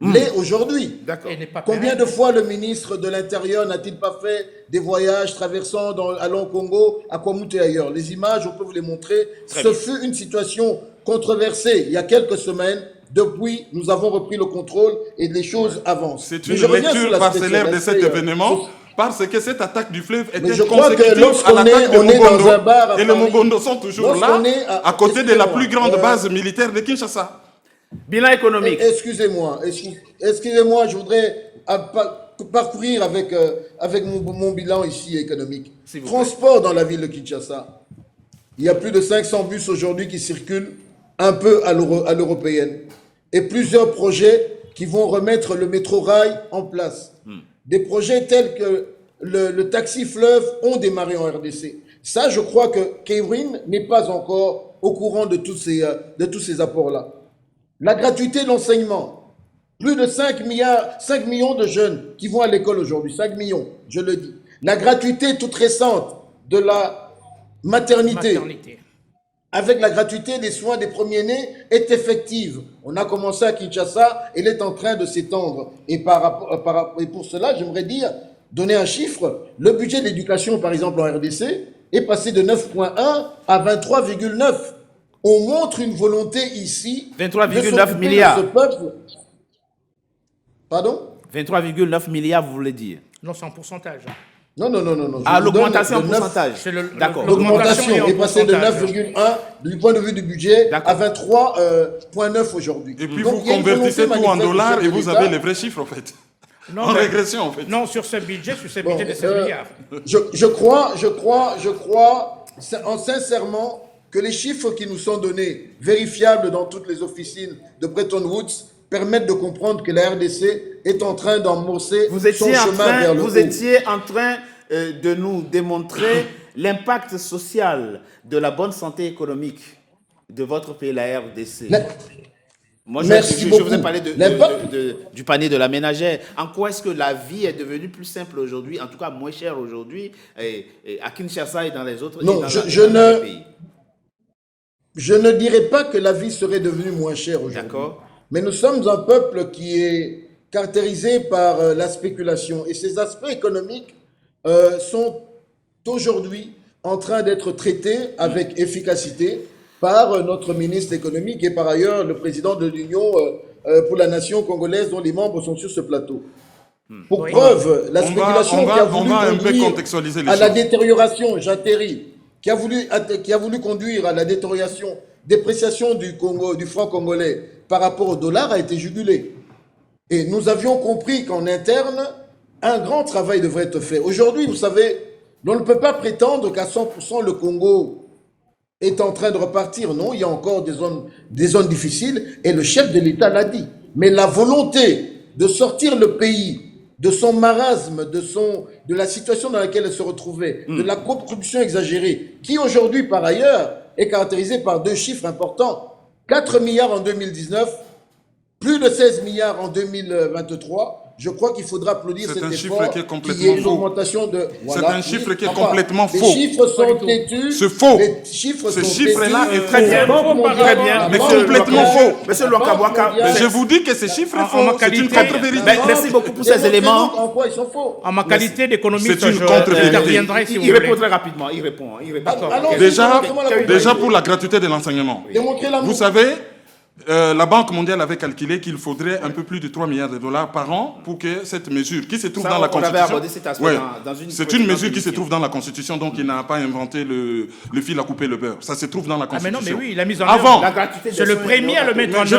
l'est aujourd'hui. D'accord. Et n'est pas Combien pérenne. de fois le ministre de l'Intérieur n'a-t-il pas fait des voyages traversant allant au Congo, à Kwamut et ailleurs? Les images, on peut vous les montrer. Ce fut une situation controversée il y a quelques semaines. Depuis, nous avons repris le contrôle et les choses avancent. C'est Mais une je reviens sur lecture l'aspect- parcellaire de cet l'aspect, événement. Parce que cette attaque du fleuve Mais était je crois que consécutive lorsqu'on à l'attaque de on est Mugondo. dans un bar à Et les Paris, Mugondo sont toujours là, lorsqu'on est à côté de la plus grande excusez-moi, base militaire de Kinshasa. Bilan économique. Excusez-moi, je voudrais parcourir avec mon bilan ici économique. S'il vous plaît. Transport dans la ville de Kinshasa. Il y a plus de 500 bus aujourd'hui qui circulent un peu à l'européenne. Et plusieurs projets qui vont remettre le métro rail en place. Des projets tels que le taxi fleuve ont démarré en RDC. Ça, je crois que Kevin n'est pas encore au courant de tous ces apports-là. La gratuité de l'enseignement. Plus de 5 millions de jeunes qui vont à l'école aujourd'hui. 5 millions, je le dis. La gratuité toute récente de la maternité. Avec la gratuité des soins des premiers-nés est effective. On a commencé à Kinshasa, elle est en train de s'étendre. Et pour cela, j'aimerais donner un chiffre. Le budget de l'éducation, par exemple, en RDC, est passé de 9,1 à 23,9. On montre une volonté ici 23,9 milliards. de ce peuple. Pardon? 23,9 milliards, vous voulez dire? Non, c'est en pourcentage. Non. Ah, Je vous donne l'augmentation en le 9. pourcentage. D'accord. L'augmentation est passée de pourcentage. 9,1 du point de vue du budget D'accord. à 23,9 aujourd'hui. Et puis Donc, vous il y a une convertissez volonté tout en manifeste du dollars chef et de vous l'État. avez les vrais chiffres en fait. Non, En mais- régression en fait. Non, sur ce budget de 16 Bon, milliards. je crois sincèrement que les chiffres qui nous sont donnés, vérifiables dans toutes les officines de Bretton Woods, permettent de comprendre que la RDC est en train d'amorcer Vous son étiez chemin vers le haut. en train de nous démontrer l'impact social de la bonne santé économique de votre pays, la RDC. Moi, Merci je vous ai beaucoup. parlé du panier de la ménagère. En quoi est-ce que la vie est devenue plus simple aujourd'hui, en tout cas moins chère aujourd'hui, à Kinshasa et dans les autres Non, dans les pays? Je ne dirais pas que la vie serait devenue moins chère aujourd'hui. D'accord. Mais nous sommes un peuple qui est caractérisé par la spéculation. Et ces aspects économiques sont aujourd'hui en train d'être traités avec efficacité par notre ministre économique et par ailleurs le président de l'Union pour la nation congolaise dont les membres sont sur ce plateau. Pour preuve, la spéculation qui a voulu conduire à la détérioration, j'atterris, qui a voulu conduire à la dépréciation du franc congolais par rapport au dollar a été jugulée. Et nous avions compris qu'en interne, un grand travail devrait être fait. Aujourd'hui, vous savez, on ne peut pas prétendre qu'à 100% le Congo est en train de repartir. Non, il y a encore des zones difficiles et le chef de l'État l'a dit. Mais la volonté de sortir le pays de son marasme, de la situation dans laquelle elle se retrouvait, de la corruption exagérée, qui aujourd'hui, par ailleurs, est caractérisée par 2 chiffres importants. 4 milliards en 2019, plus de 16 milliards en 2023. Je crois qu'il faudra applaudir cet effort qui est une augmentation de... Voilà. C'est un chiffre qui est complètement faux. Les chiffres sont têtus. C'est faux. Ce chiffre-là est très bien. Très bien. Mais complètement faux. Monsieur Lwakabwaka, je vous dis que ces chiffres sont faux. C'est une contre-vérité. Merci beaucoup pour ces éléments. En quoi ils sont faux? En ma qualité d'économiste, c'est une contre-vérité. Il répond très rapidement. Il répond. Déjà pour la gratuité de l'enseignement. Vous savez, la Banque mondiale avait calculé qu'il faudrait un peu plus de 3 milliards de dollars par an pour que cette mesure qui se trouve dans la Constitution... C'est une mesure qui se trouve dans la Constitution, donc il n'a pas inventé le fil à couper le beurre. Ça se trouve dans la Constitution. Mais non, mais oui, il a mis en œuvre. C'est le premier à le mettre en œuvre.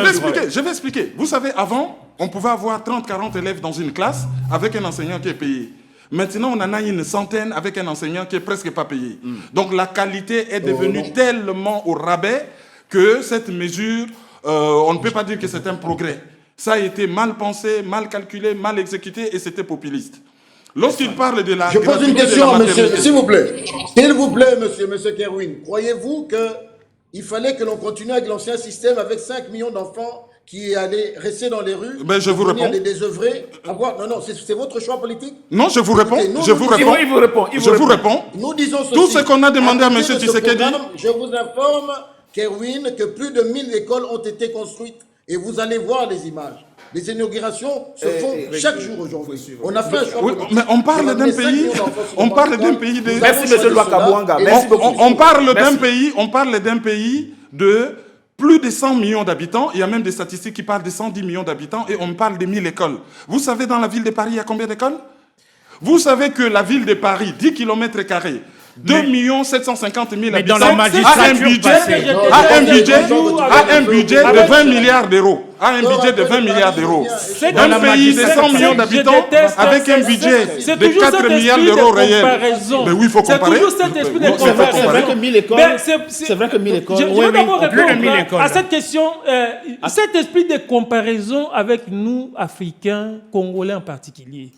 Je vais expliquer. Vous savez, avant, on pouvait avoir 30-40 élèves dans une classe avec un enseignant qui est payé. Maintenant, on en a une centaine avec un enseignant qui est presque pas payé. Donc la qualité est devenue tellement au rabais que cette mesure... on ne peut pas dire que c'est un progrès. Ça a été mal pensé, mal calculé, mal exécuté et c'était populiste. Lorsqu'il parle de la... Je pose une question, monsieur, s'il vous plaît. S'il vous plaît, monsieur Kerwin. Croyez-vous qu'il fallait que l'on continue avec l'ancien système avec 5 millions d'enfants qui allaient rester dans les rues, je vous réponds. Les désœuvrés, non, c'est votre choix politique? Non, je vous réponds. Je vous réponds. Nous disons ceci. Tout ce qu'on a demandé à M. Tshisekedi... Je vous informe, Kerwin, que plus de 1000 écoles ont été construites et vous allez voir les images. Les inaugurations se font chaque jour aujourd'hui. On a fait un choix. Mais on parle d'un pays. On parle d'un pays de. Merci, M. Lwakabwanga. On parle d'un pays de plus de 100 millions d'habitants. Il y a même des statistiques qui parlent de 110 millions d'habitants et on parle de 1000 écoles. Vous savez, dans la ville de Paris, il y a combien d'écoles? Vous savez que la ville de Paris, 10 km², 2 750 000 habitants, a un budget de 20 milliards d'euros. Un pays de 100 millions d'habitants avec un budget de 4 milliards d'euros réels. Mais oui, il faut comparer. C'est toujours cet esprit de comparaison. C'est vrai que 1000 écoles. C'est vrai que 1000 écoles. Je vais d'abord répondre à cette question. Cet esprit de comparaison avec nous, Africains, Congolais en particulier.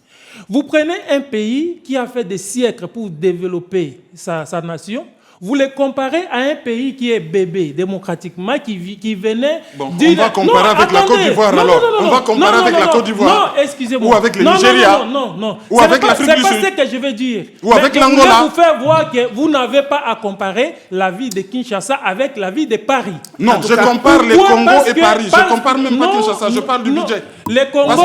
Vous prenez un pays qui a fait des siècles pour développer sa nation, vous les comparez à un pays qui est bébé démocratiquement, qui venait... Bon, on va comparer avec la Côte d'Ivoire alors. On va comparer avec la Côte d'Ivoire. Non, excusez-moi. Ou avec le Nigeria. Non. Ou avec l'Afrique du Sud. C'est pas ce que je veux dire. Ou avec l'Angola. Je voulais vous faire voir que vous n'avez pas à comparer la vie de Kinshasa avec la vie de Paris. Non, je compare le Congo et Paris. Je ne compare même pas Kinshasa, je parle du budget. Le Congo,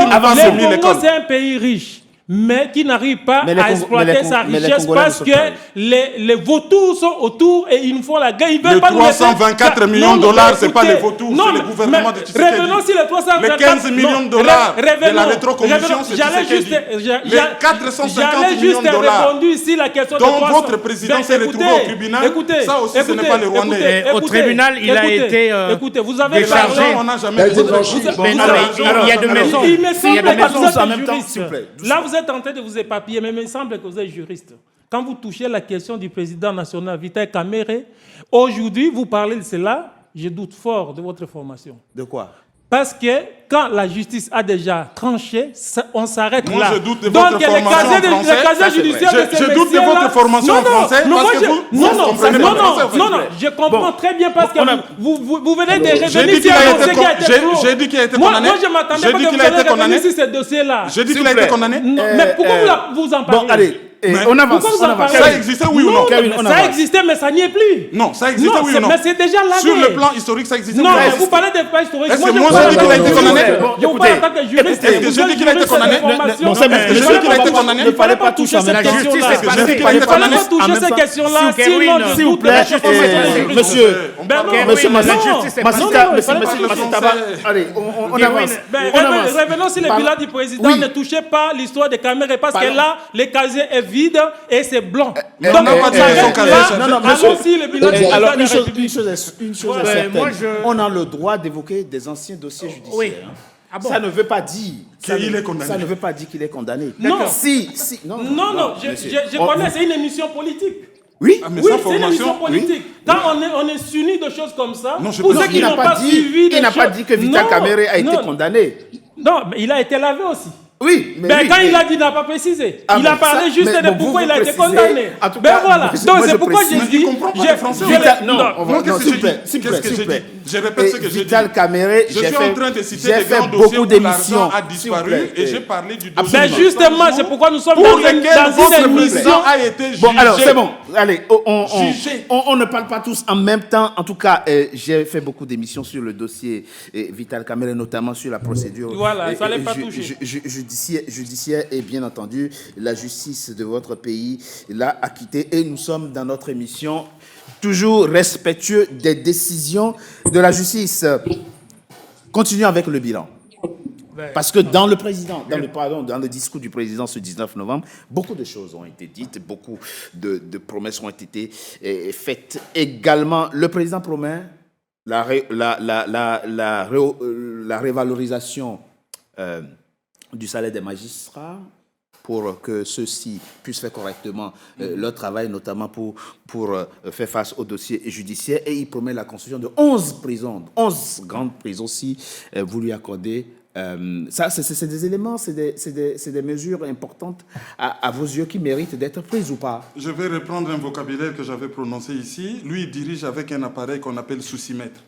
c'est un pays riche, mais qui n'arrive pas à exploiter sa richesse parce que les vautours sont autour et ils nous font la guerre. Ils veulent les pas 324 millions de dollars, ce n'est pas les vautours, c'est le gouvernement de Tshisekedi. Revenons sur les 324 les 15 millions de dollars de la rétrocommission, c'est Tshisekedi. Les 450 millions de dollars répondu ici la question dont votre président s'est retrouvé au tribunal, ça aussi ce n'est pas les Rwandais. Au tribunal, il a été écoutez, vous avez déchargé. On n'a jamais... Il y a de maisons. Il me semble que vous êtes en même temps, s'il vous plaît. Là, vous êtes en train de vous éparpiller, mais il me semble que vous êtes juriste. Quand vous touchez la question du président national, Vital Kamerhe, aujourd'hui, vous parlez de cela, je doute fort de votre formation. De quoi? Parce que quand la justice a déjà tranché, on s'arrête là. Moi, je doute de votre formation en français. Je doute de votre formation en français parce que vous comprenez pas le français. Non, je comprends très bien parce que vous venez de revenir sur un dossier qui a été clos. J'ai dit qu'il a été condamné. Moi, je m'attendais pas que vous allez revenir sur ce dossier-là. J'ai dit qu'il a été condamné. Mais pourquoi vous en parlez? Bon, allez. On avance. Ça existait, oui ou non? Ça existait, mais ça n'y est plus. Non, ça existait, oui ou non? Mais c'est déjà là. Sur le plan historique, ça existait. Non, vous parlez des plans historiques. Est-ce que moi, j'ai dit qu'il a été condamné? Je vous parle en tant que juriste. Est-ce que j'ai dit qu'il a été condamné? Est-ce que j'ai dit qu'il a été condamné? Il ne fallait pas toucher cette question-là. Il ne fallait pas toucher cette question-là. Sinon, s'il vous plaît, monsieur, Ben non, Monsieur oui, Massita, non, justice est Massita, pas- Massita, Allez, on avance. Ben, On avance. revenons sur le Pardon. bilan du président. Oui. Ne touchez pas l'histoire des caméras parce Pardon. que là, le casier est vide et c'est blanc. on n'a pas dit que son casier est non, non, monsieur. allons-y, le bilan du président Alors, de la une chose République. est Ouais, certaine. moi, On a le droit d'évoquer des anciens dossiers judiciaires. Oui. hein. Ah bon? Ça ne veut pas dire Qu'il est condamné. Ça ne veut pas dire qu'il est condamné. Non. Si, Non, je monsieur. connais, c'est une émission politique. Oui. Ah, mais Oui, sa c'est une émission formation, politique. Quand on est s'unit de choses comme ça, Non, je pour pense ceux qu'il qui n'a n'ont pas pas dit, suivi des il n'a pas choses- dit que Vital Non, Kamerhe a été non, condamné. Non, mais il a été lavé aussi. Oui, mais Ben, oui, quand mais- il a dit, il n'a pas précisé. Ah, Il a mais parlé ça- juste mais de bon, pourquoi vous il a été précisez. condamné. En tout Ben cas, voilà. moi, Donc je c'est pourquoi précise. j'ai Mais il dit. comprend pas j'ai- le français. j'ai- Vital- non, non, on va- Non, qu'est-ce non, que s'il j'ai vous plaît, dit s'il vous Qu'est-ce plaît, que s'il j'ai vous plaît. dit Je répète ce que j'ai dit. Vital Kamerhe, Je suis en train de citer j'ai des fait grands dossiers beaucoup où d'émissions. l'argent a S'il vous disparu plaît. et j'ai parlé du Ben dossier. justement, c'est pourquoi nous sommes pour dans lesquels votre une émission. président a été jugé. Bon, alors, c'est bon. Allez, Jugé. on ne parle pas tous en même temps. En tout cas, j'ai fait beaucoup d'émissions sur le dossier Vital Kamerhe, notamment sur la procédure Voilà, il fallait pas toucher. judiciaire et bien entendu, la justice de votre pays l'a acquitté. Et nous sommes dans notre émission toujours respectueux des décisions de la justice. Continuons avec le bilan. Parce que dans le discours du président ce 19 novembre, beaucoup de choses ont été dites, beaucoup de promesses ont été faites également. Le président promet la révalorisation du salaire des magistrats pour que ceux-ci puissent faire correctement leur travail, notamment pour faire face aux dossiers judiciaires. Et il promet la construction de 11 prisons, 11 grandes prisons si vous lui accordez. Ça, c'est des éléments, c'est des mesures importantes à vos yeux qui méritent d'être prises ou pas? Je vais reprendre un vocabulaire que j'avais prononcé ici. Lui, il dirige avec un appareil qu'on appelle soucimètre.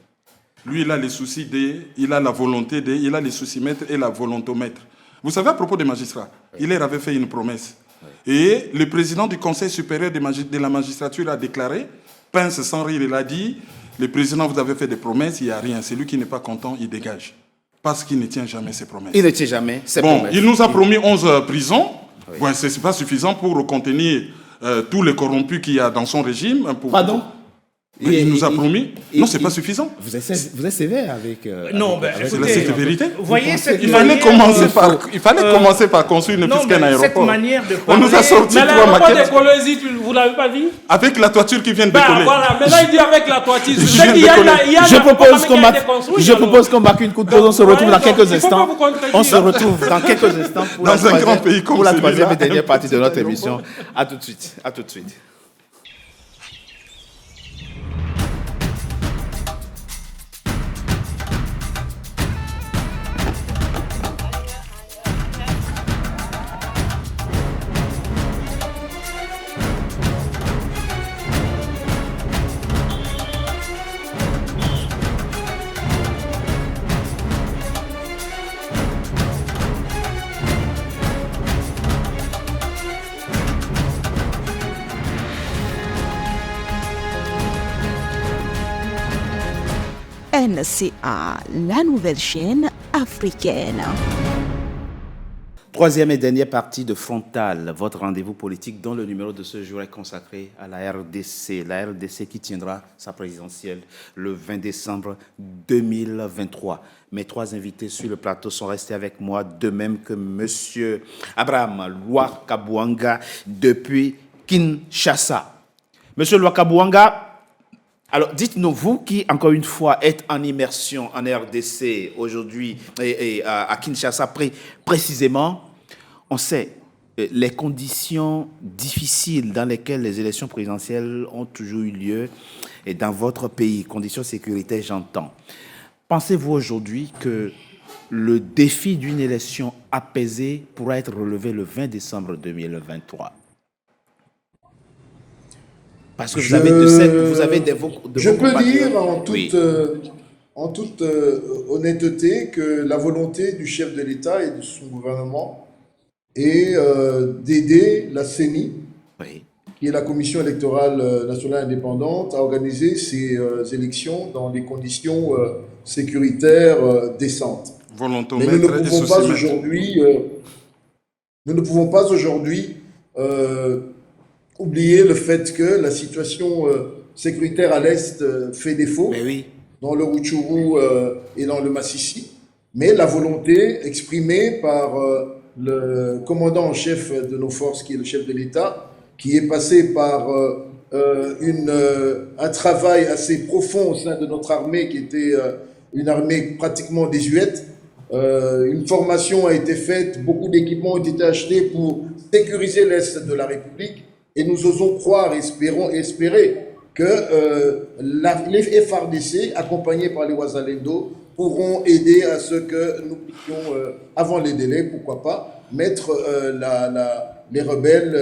Lui, il a les soucis il a la volonté il a les soucimètres et la volontomètre. Vous savez, à propos des magistrats, Hilaire avait fait une promesse. Et le président du Conseil supérieur de la magistrature a déclaré, pince sans rire, il a dit, le président, vous avez fait des promesses, il n'y a rien. Celui qui n'est pas content, il dégage. Parce qu'il ne tient jamais ses promesses. Il ne tient jamais ses promesses. Il nous a promis 11 prisons. Oui. Bon, ce n'est pas suffisant pour contenir tous les corrompus qu'il y a dans son régime. Pardon? Il nous a promis. Non, ce n'est pas suffisant. Vous êtes sévère avec... Non, ben, C'est la vérité. Vous voyez cette Il fallait commencer par construire ne fût-ce qu'un cette aéroport. manière de On nous a sorti Mais 3 l'aéroport de maquettes Kolwezi, vous ne l'avez pas vu? avec la toiture qui vient de Ben décoller. voilà, maintenant il dit avec la toiture. Je C'est viens qu'il de y a connaître. il y a Je l'aéroport propose qu'on marque une coup de pause. On se retrouve dans quelques instants. On se retrouve. retrouve dans quelques instants pour Dans un grand pays comme pour la celui-là. troisième et dernière partie de notre émission. À tout de suite. À tout de suite. NCA, la nouvelle chaîne africaine. Troisième et dernière partie de Frontal, votre rendez-vous politique dont le numéro de ce jour est consacré à la RDC qui tiendra sa présidentielle le 20 décembre 2023. Mes trois invités sur le plateau sont restés avec moi, de même que M. Abraham Lwakabouanga depuis Kinshasa. Monsieur Lwakabouanga, alors dites-nous, vous qui, encore une fois, êtes en immersion en RDC aujourd'hui et à Kinshasa précisément, on sait les conditions difficiles dans lesquelles les élections présidentielles ont toujours eu lieu et dans votre pays, conditions sécuritaires, j'entends. Pensez-vous aujourd'hui que le défi d'une élection apaisée pourra être relevé le 20 décembre 2023? Parce que vous avez Je peux dire en toute honnêteté que la volonté du chef de l'État et de son gouvernement est d'aider la CENI, qui est la Commission électorale nationale indépendante, à organiser ces élections dans des conditions sécuritaires décentes. Mais nous ne pouvons pas aujourd'hui oublier le fait que la situation sécuritaire à l'Est fait défaut, oui. dans le Rutshuru et dans le Massissi, mais la volonté exprimée par le commandant en chef de nos forces, qui est le chef de l'État, qui est passé par un travail assez profond au sein de notre armée, qui était une armée pratiquement désuète. Une formation a été faite, beaucoup d'équipements ont été achetés pour sécuriser l'Est de la République, et nous osons croire et espérer que les FARDC, accompagnés par les Wazalendo, pourront aider à ce que nous puissions, avant les délais, pourquoi pas, mettre les rebelles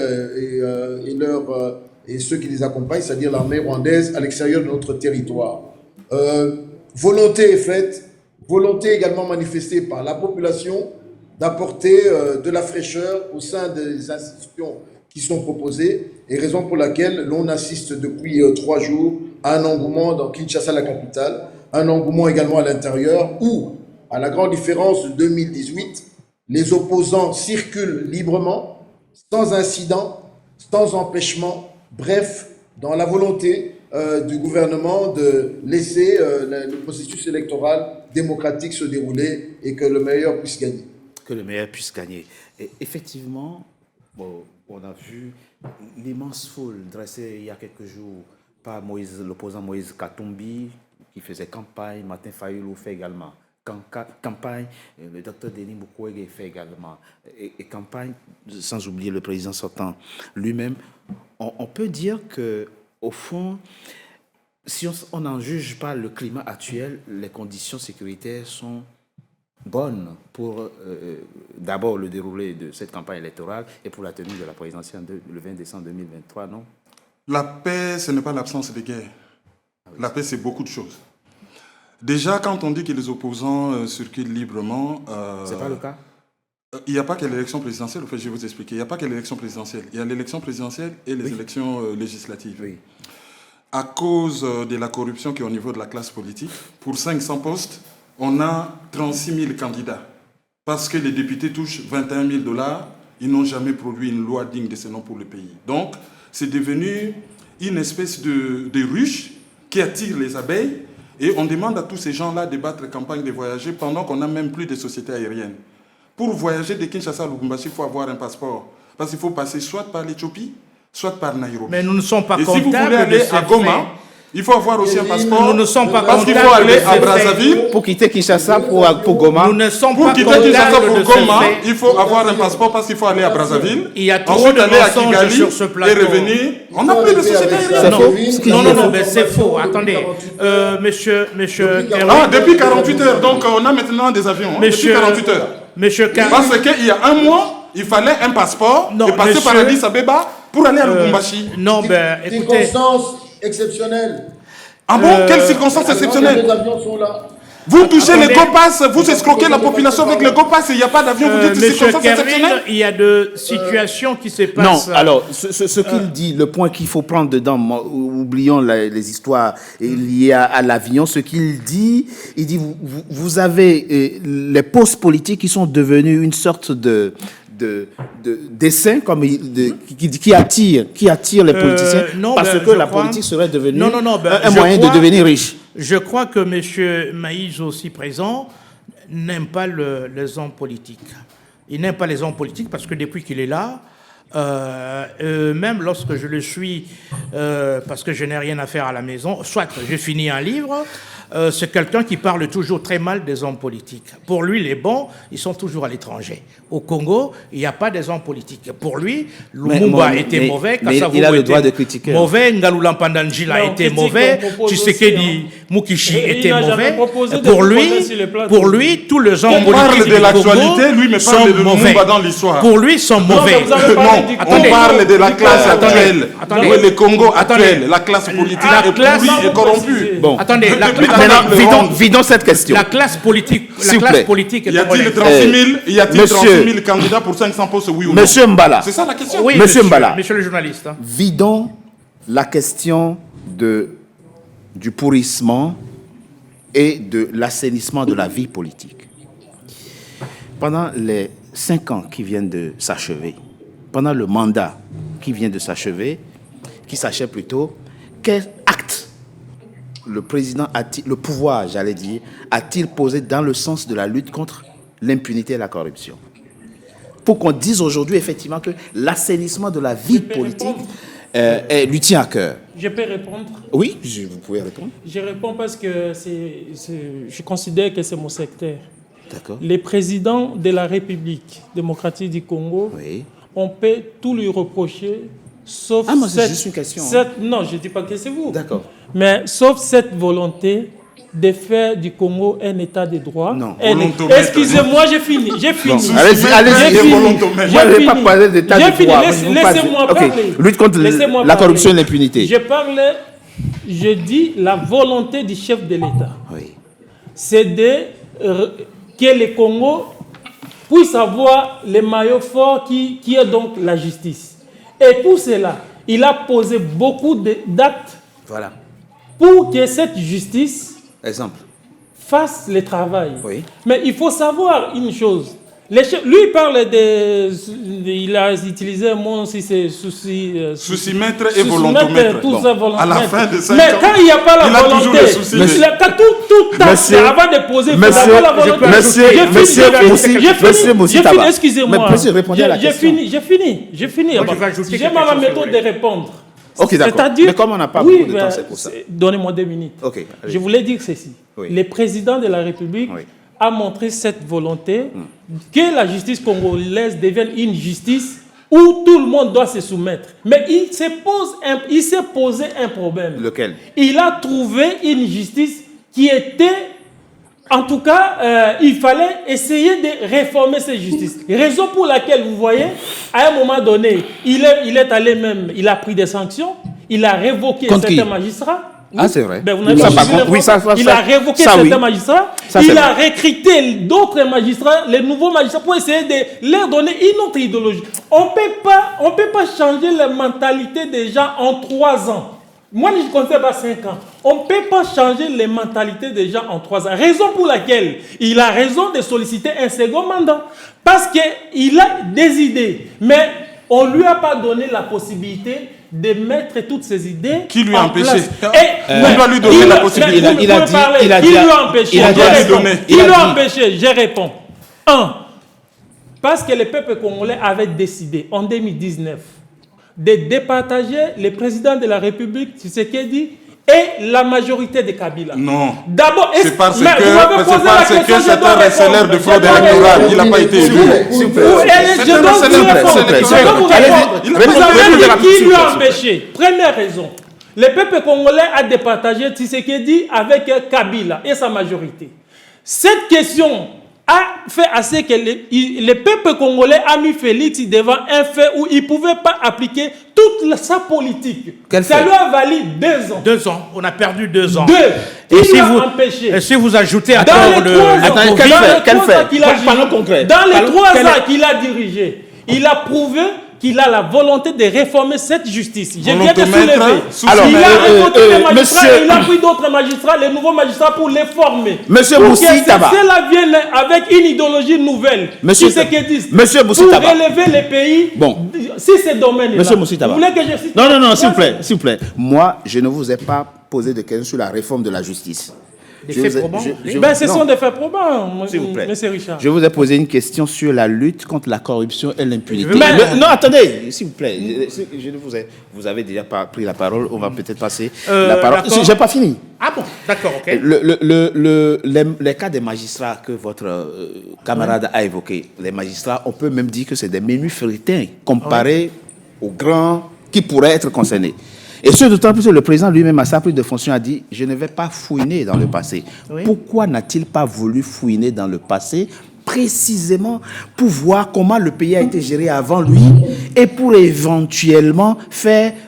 et ceux qui les accompagnent, c'est-à-dire l'armée rwandaise, à l'extérieur de notre territoire. Volonté est faite, volonté également manifestée par la population d'apporter de la fraîcheur au sein des institutions qui sont proposées, et raison pour laquelle l'on assiste depuis 3 jours à un engouement dans Kinshasa, la capitale, un engouement également à l'intérieur où, à la grande différence de 2018, les opposants circulent librement, sans incident, sans empêchement, bref, dans la volonté du gouvernement de laisser le processus électoral démocratique se dérouler et que le meilleur puisse gagner. Que le meilleur puisse gagner. Et effectivement, on a vu l'immense foule dressée il y a quelques jours par l'opposant Moïse Katumbi, qui faisait campagne, Martin Fayulu fait également campagne, le docteur Denis Mukwege fait également, et campagne, sans oublier le président sortant lui-même. On peut dire que, au fond, si on n'en juge pas le climat actuel, les conditions sécuritaires sont bonnes pour d'abord le déroulé de cette campagne électorale et pour la tenue de la présidentielle le 20 décembre 2023, non? La paix, ce n'est pas l'absence de guerre. La paix, c'est beaucoup de choses. Déjà, quand on dit que les opposants circulent librement... c'est pas le cas? Il n'y a pas que l'élection présidentielle, en fait, je vais vous expliquer. Il n'y a pas que l'élection présidentielle. Il y a l'élection présidentielle et les élections législatives. Oui. À cause de la corruption qui est au niveau de la classe politique, pour 500 postes, on a 36 000 candidats. Parce que les députés touchent 21 000 $, ils n'ont jamais produit une loi digne de ce nom pour le pays. Donc, c'est devenu une espèce de ruche qui attire les abeilles, et on demande à tous ces gens-là de battre campagne, de voyager, pendant qu'on n'a même plus de sociétés aériennes. Pour voyager de Kinshasa à Lubumbashi, il faut avoir un passeport. Parce qu'il faut passer soit par l'Éthiopie, soit par Nairobi. Mais nous ne sommes pas comptables. Et si vous voulez aller à Goma, il faut avoir aussi un passeport. Nous ne sommes pas parce qu'il faut aller à Brazzaville. Pour quitter Kinshasa pour Goma. Nous ne sommes pour pas quitter Kinshasa pour Goma, il faut avoir un passeport parce qu'il faut aller à Brazzaville. Il y a trop ensuite de aller à mensonges Kigali sur ce plateau. et revenir. On n'a plus de société aérienne. Non, mais c'est faux. Attendez. Monsieur Ah, depuis 48 heures. Donc, on a maintenant des avions. Depuis 48 heures. Monsieur Karim. Parce qu'il y a un mois, il fallait un passeport et passer par Addis Abeba pour aller à Lubumbashi. Non, ben, écoutez. Circonstances exceptionnelles. Ah bon? Quelles circonstances exceptionnelles? Les avions sont là. Vous touchez les GoPass, vous escroquez la population avec les GoPass et il n'y a pas d'avion, vous dites Monsieur circonstances exceptionnelles? Il y a de situations qui se passent. Non, alors, ce qu'il dit, le point qu'il faut prendre dedans, oublions les histoires liées à l'avion, ce qu'il dit, il dit, vous avez les postes politiques qui sont devenus une sorte de dessin comme qui attire les politiciens parce que la politique serait devenue un moyen de devenir riche. Je crois que M. Maïs, aussi présent, n'aime pas les hommes politiques. Il n'aime pas les hommes politiques parce que depuis qu'il est là, même lorsque je le suis, parce que je n'ai rien à faire à la maison, soit je finis un livre, c'est quelqu'un qui parle toujours très mal des hommes politiques. Pour lui, les bons, ils sont toujours à l'étranger. Au Congo, il n'y a pas des hommes politiques. Pour lui, Lumumba était mauvais, Kasavubu il a le droit de critiquer. Mauvais, Ngalula Pandanjila était mauvais, Tshisekedi Mukishi était mauvais. Pour lui, tous les hommes politiques de l'actualité, lui me parle de Lumumba dans l'histoire. Pour lui, ils sont mauvais. Non, on parle de la classe actuelle. Le Congo actuel, la classe politique est pourrie et corrompue. Bon, attendez, vidons cette question. La classe politique y a-t-il 36 000 candidats pour 500 postes, oui ou non? Monsieur Mbala. C'est ça la question. Oui, Monsieur Mbala. Monsieur le journaliste. Vidons la question du pourrissement et de l'assainissement de la vie politique. Pendant les 5 ans qui viennent de s'achever, pendant le mandat qui vient de s'achever, qui s'achève plutôt, quel acte le président, le pouvoir, j'allais dire, a-t-il posé dans le sens de la lutte contre l'impunité et la corruption? Pour qu'on dise aujourd'hui, effectivement, que l'assainissement de la vie politique lui tient à cœur. Je peux répondre? Oui, vous pouvez répondre. Je réponds parce que je considère que c'est mon secteur. D'accord. Les présidents de la République démocratique du Congo, on peut tout lui reprocher, sauf moi, c'est juste une question. non, je ne dis pas que c'est vous. D'accord. Mais sauf cette volonté de faire du Congo un état de droit. Non. Excusez-moi, j'ai fini. Allez-y. Moi, je ne vais pas parler d'état de droit. Laissez-moi parler. Lutte contre la corruption et l'impunité. Je dis la volonté du chef de l'État. Oui. C'est que le Congo puisse avoir le maillot fort qui est donc la justice. Et pour cela, il a posé beaucoup d'actes pour que cette justice fasse le travail. Oui. Mais il faut savoir une chose. Lui, il parle il a utilisé un mot, si c'est souci-maître et volontomètre. À la fin de 5 ans, mais quand il n'y a pas la volonté, quand tout avant de poser, il faut avoir la volonté. Monsieur Moussitaba, excusez-moi. J'ai fini. J'ai ma méthode de répondre. Ok, d'accord. Mais comme on n'a pas beaucoup de temps, c'est pour ça. Donnez-moi 2 minutes. Okay, je voulais dire ceci. Le président de la République a montré cette volonté que la justice congolaise devienne une justice où tout le monde doit se soumettre. Mais il s'est posé un problème. Lequel? Il a trouvé une justice qui était... En tout cas, il fallait essayer de réformer cette justice. Raison pour laquelle, vous voyez, à un moment donné, il est allé même, il a pris des sanctions, il a révoqué certains magistrats. Ah, c'est vrai. Ben, il a révoqué certains magistrats, il a recruté d'autres magistrats, les nouveaux magistrats, pour essayer de leur donner une autre idéologie. On ne peut pas changer la mentalité des gens en 3 ans. Moi, je ne comptais pas 5 ans. On ne peut pas changer les mentalités des gens en 3 ans. Raison pour laquelle il a raison de solliciter un second mandat. Parce qu'il a des idées. Mais on ne lui a pas donné la possibilité de mettre toutes ces idées qui lui a empêché. On doit lui donner la possibilité. Il lui a empêché. Il lui a empêché. Je réponds. 1. Parce que le peuple congolais avait décidé en 2019 de départager le président de la République, Tshisekedi, et la majorité de Kabila. Non. D'abord, c'est parce que c'est un receleur de fraude électorale. Il n'a pas été élu. Vous avez dit qui lui a empêché. Première raison. Le peuple congolais a départagé Tshisekedi avec Kabila et sa majorité. Cette question a fait assez que le peuple congolais a mis Félix devant un fait où il ne pouvait pas appliquer toute sa politique. Ça lui a valu 2 ans. 2 ans. On a perdu 2 ans. 2. Et si vous ajoutez à dans les 3 ans qu'il a dirigé, il a prouvé qu'il a la volonté de réformer cette justice. Je viens de soulever. Alors, il a révolté les magistrats et il a pris d'autres magistrats, les nouveaux magistrats, pour les former. Monsieur Moussitaba. Cela vient avec une idéologie nouvelle. Monsieur Moussitaba. Pour relever les pays, si ces domaines-là. Monsieur Moussitaba. Vous voulez que je cite? Non, s'il vous plaît. Moi, je ne vous ai pas posé de questions sur la réforme de la justice. Des faits probants. Ce sont des faits probants, s'il vous plaît. Monsieur Richard. Je vous ai posé une question sur la lutte contre la corruption et l'impunité. Non, attendez, s'il vous plaît. Vous avez déjà pris la parole. On va peut-être passer la parole. Je n'ai pas fini. Ah bon, d'accord, ok. Les cas des magistrats que votre camarade a évoqués, les magistrats, on peut même dire que c'est des menus feuilletins comparés aux grands qui pourraient être concernés. Et ce, d'autant plus que le président lui-même, à sa prise de fonction, a dit « Je ne vais pas fouiner dans le passé ». Pourquoi n'a-t-il pas voulu fouiner dans le passé, précisément pour voir comment le pays a été géré avant lui et pour éventuellement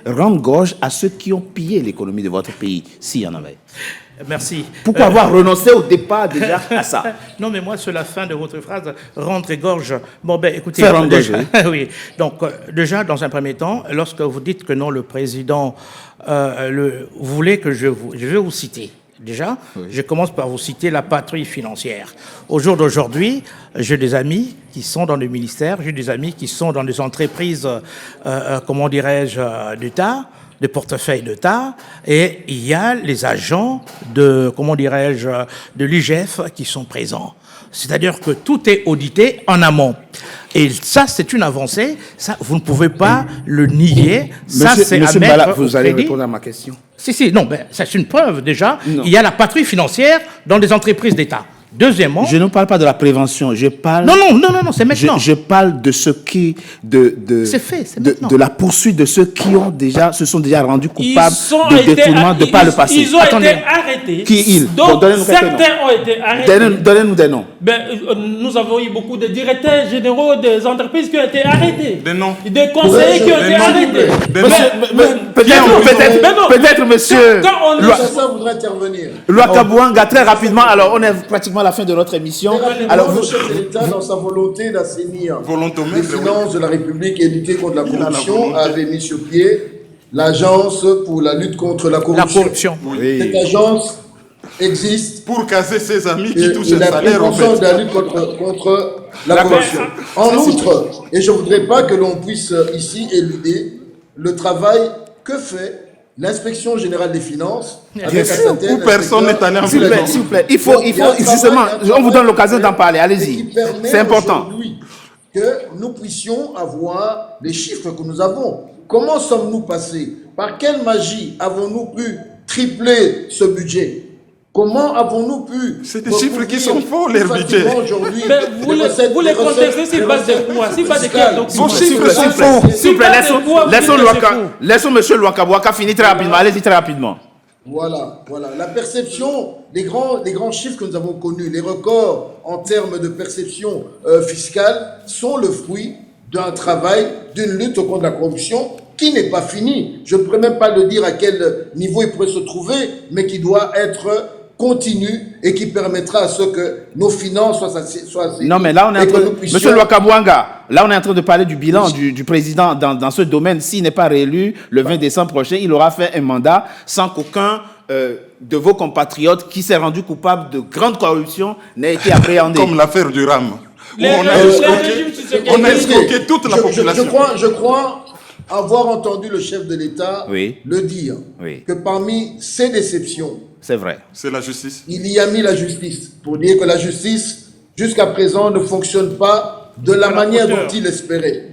rendre gorge à ceux qui ont pillé l'économie de votre pays, s'il y en avait? Merci. Pourquoi avoir renoncé au départ déjà à ça? Non, mais moi, sur la fin de votre phrase, rendre gorge. Bon, ben, écoutez. Faire rendre gorge, oui. Donc, déjà, dans un premier temps, lorsque vous dites que non, le président voulait que je vais vous citer. Déjà, je commence par vous citer la patrouille financière. Au jour d'aujourd'hui, j'ai des amis qui sont dans le ministère, j'ai des amis qui sont dans des entreprises, comment dirais-je, d'État, des portefeuilles d'État et il y a les agents de, comment dirais-je, de l'IGF qui sont présents. C'est-à-dire que tout est audité en amont. Et ça, c'est une avancée. Ça, vous ne pouvez pas le nier. Ça, c'est à mettre vous allez répondre à ma question. Si, non, ben, c'est une preuve déjà. Non. Il y a la patrouille financière dans les entreprises d'État. Deuxièmement... Je ne parle pas de la prévention, je parle... Non, c'est maintenant. Je parle de ce qui... C'est fait, c'est maintenant. De la poursuite de ceux qui se sont déjà rendus coupables de détournement de par le passé. Ils ont été arrêtés. Qui ils? Donc, certains ont été arrêtés. Donnez-nous des noms. Ben, nous avons eu beaucoup de directeurs généraux des entreprises qui ont été arrêtés. Des noms. Des conseillers qui ont été arrêtés. Peut-être, monsieur... Ça voudrait intervenir. Louakabouanga, très rapidement, alors on est pratiquement à la fin de notre émission. Alors, le chef de l'État, dans sa volonté d'assainir les finances de la République et lutter contre la corruption, avait mis sur pied l'Agence pour la lutte contre la corruption. Oui. Cette agence existe pour caser ses amis qui touchent le la salaire en prévention fait. de la lutte contre la corruption. En outre, et je ne voudrais pas que l'on puisse ici éluder le travail que fait l'Inspection générale des finances, avec un certain Où personne n'est allé en S'il vous plaît, il faut justement, on vous donne l'occasion d'en parler, allez-y. C'est important. Que nous puissions avoir les chiffres que nous avons. Comment sommes-nous passés? Par quelle magie avons-nous pu tripler ce budget? Comment avons-nous pu... C'est des chiffres qui sont faux, les budgets. Vous les contestez sur base de quoi? Sur base de quel document? Vos chiffres sont faux. S'il vous plaît, laissons monsieur Louakabouanga finir très rapidement. Allez-y très rapidement. Voilà. La perception, les grands chiffres que nous avons connus, les records en termes de perception fiscale sont le fruit d'un travail, d'une lutte contre la corruption qui n'est pas finie. Je ne pourrais même pas le dire à quel niveau il pourrait se trouver, mais qui doit être continu et qui permettra à ce que nos finances soient assez... Non, mais là, on est en train de... Monsieur Louakabouanga, là, on est en train de parler du bilan du président dans ce domaine. S'il n'est pas réélu le 20 décembre prochain, il aura fait un mandat sans qu'aucun de vos compatriotes qui s'est rendu coupable de grande corruption n'ait été appréhendé. Comme l'affaire du RAM. On a escroqué toute la population. Je crois avoir entendu le chef de l'État le dire, que parmi ces déceptions, c'est vrai. C'est la justice. Il y a mis la justice, pour dire que la justice, jusqu'à présent, ne fonctionne pas de la manière dont il espérait.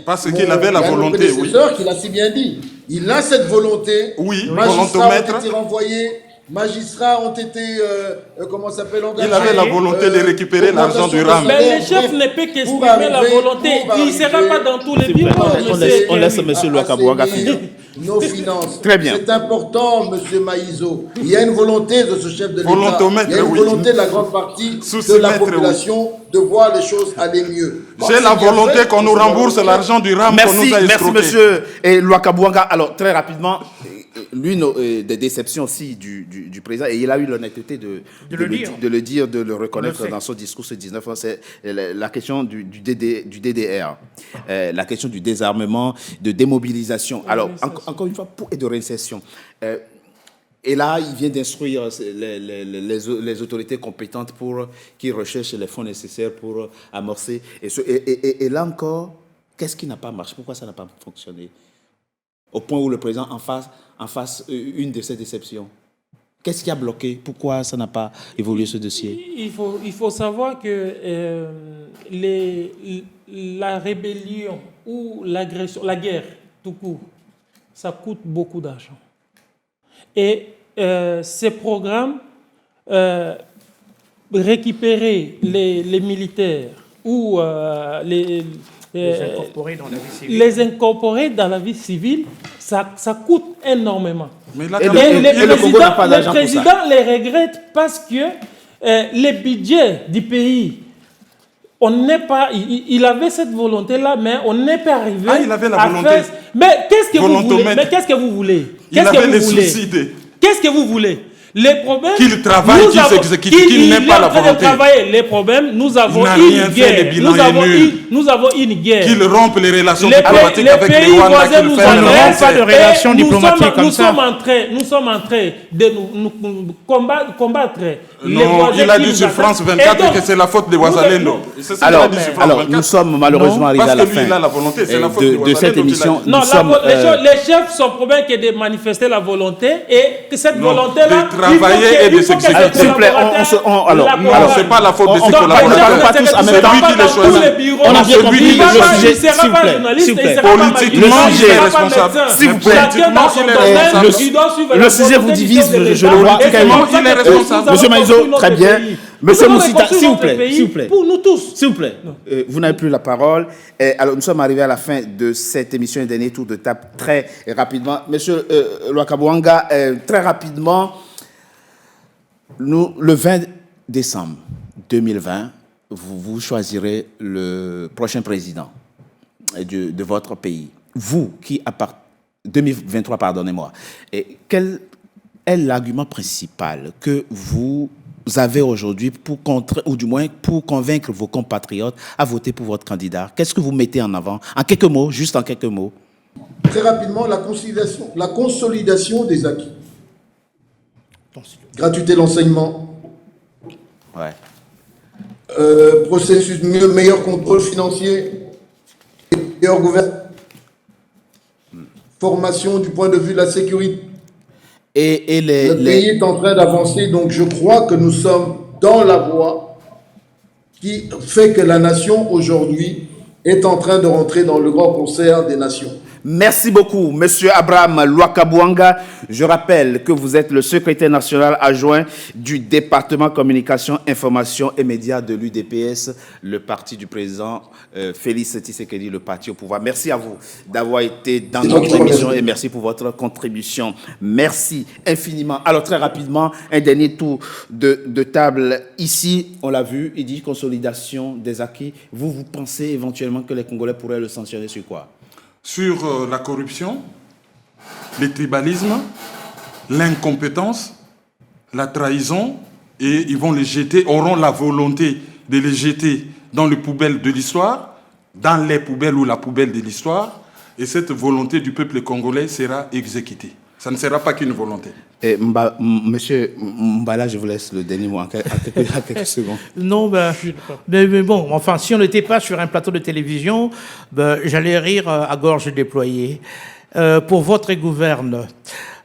Parce qu'il avait la volonté, oui. Qui l'a si bien dit. Il a cette volonté. Oui, magistrats ont été renvoyés, magistrats ont été, comment ça s'appelle, engagés. Il avait la volonté de récupérer l'argent du RAM. Mais le chef ne peut qu'exprimer la volonté. Il ne sera pas dans tous les bureaux. On laisse M. Louakabouanga finir. Nos finances. Très bien. C'est important, M. Maïzo. Il y a une volonté de ce chef de l'État. Il y a une volonté de la grande partie de la population de voir les choses aller mieux. J'ai la volonté qu'on nous rembourse l'argent du RAM qu'on nous a escroqué. Merci, M. Louakabouanga. Alors, très rapidement, l'une des déceptions aussi du président, et il a eu l'honnêteté de le dire, de le reconnaître dans son discours ce 19 ans, c'est la question du DDR, la question du désarmement, de démobilisation. Alors, encore une fois, et de réinsertion. Et là, il vient d'instruire les autorités compétentes pour qu'ils recherchent les fonds nécessaires pour amorcer. Et là encore, qu'est-ce qui n'a pas marché? Pourquoi ça n'a pas fonctionné? Au point où le président en face une de ces déceptions. Qu'est-ce qui a bloqué? Pourquoi ça n'a pas évolué ce dossier? Il faut savoir que la rébellion ou l'agression, la guerre, tout court, ça coûte beaucoup d'argent. Et ces programmes, récupérer les militaires ou les incorporer dans la vie civile, ça coûte énormément. Mais là, le président les regrette parce que les budgets du pays, on n'est pas, il avait cette volonté-là, mais on n'est pas arrivé il avait la volonté. Mais qu'est-ce que vous voulez? Mais qu'est-ce que vous voulez? Il avait les suicides. Qu'est-ce que vous voulez? Les problèmes... Qu'il travaille, qu'il s'exécute, qu'il n'ait pas la volonté. Les problèmes, nous avons une guerre. Nous avons une guerre. Qu'il rompe les relations diplomatiques avec les Rwandais. Qu'il ne rompe pas de relations diplomatiques comme ça. Nous sommes en train de nous combattre Non, il a dit sur France 24 que c'est la faute de Ouazalendo. Alors, nous sommes malheureusement arrivés à la fin de cette émission. Non, les chefs sont probablement que de manifester la volonté et que cette volonté-là... De travailler et de s'exécuter. S'il vous plaît, alors, c'est pas la faute de ses collaborateurs. Pas tous en même temps. On a bien compris le sujet. Il ne sera pas journaliste, il ne sera pas Politiquement, il est responsable. S'il vous plaît. Le sujet vous divise, je le vois. Il est responsable. Monsieur Maïso, très bien. Monsieur Moussita, s'il vous plaît. Pour nous tous. S'il vous plaît. Vous n'avez plus la parole. Alors, nous sommes arrivés à la fin de cette émission, un dernier tour de table très rapidement. Monsieur Lwakabouanga, très rapidement, le 20 décembre 2020, vous choisirez le prochain président de votre pays. Vous qui, 2023, pardonnez-moi. Quel est l'argument principal que vous avez aujourd'hui pour ou du moins pour convaincre vos compatriotes à voter pour votre candidat? Qu'est-ce que vous mettez en avant? En quelques mots, juste en quelques mots. Très rapidement, la consolidation des acquis. Gratuité de l'enseignement. Ouais. Processus meilleur contrôle financier, meilleure gouvernance, formation du point de vue de la sécurité. Le pays est en train d'avancer, donc je crois que nous sommes dans la voie qui fait que la nation aujourd'hui est en train de rentrer dans le grand concert des nations. Merci beaucoup, Monsieur Abraham Lwakabouanga. Je rappelle que vous êtes le secrétaire national adjoint du département communication, information et médias de l'UDPS, le parti du président Félix Tshisekedi, le parti au pouvoir. Merci à vous d'avoir été dans notre émission et merci pour votre contribution. Merci infiniment. Alors, très rapidement, un dernier tour de table. Ici, on l'a vu, il dit consolidation des acquis. Vous pensez éventuellement que les Congolais pourraient le sanctionner sur quoi? Sur la corruption, le tribalisme, l'incompétence, la trahison, et ils vont les jeter, auront la volonté de les jeter dans les poubelles de l'histoire, dans les poubelles ou la poubelle de l'histoire, et cette volonté du peuple congolais sera exécutée. Ça ne sera pas qu'une volonté. Monsieur Mbala, je vous laisse le dernier mot en quelques secondes. Non, mais bon, enfin, si on n'était pas sur un plateau de télévision, j'allais rire à gorge déployée. Pour votre gouverne,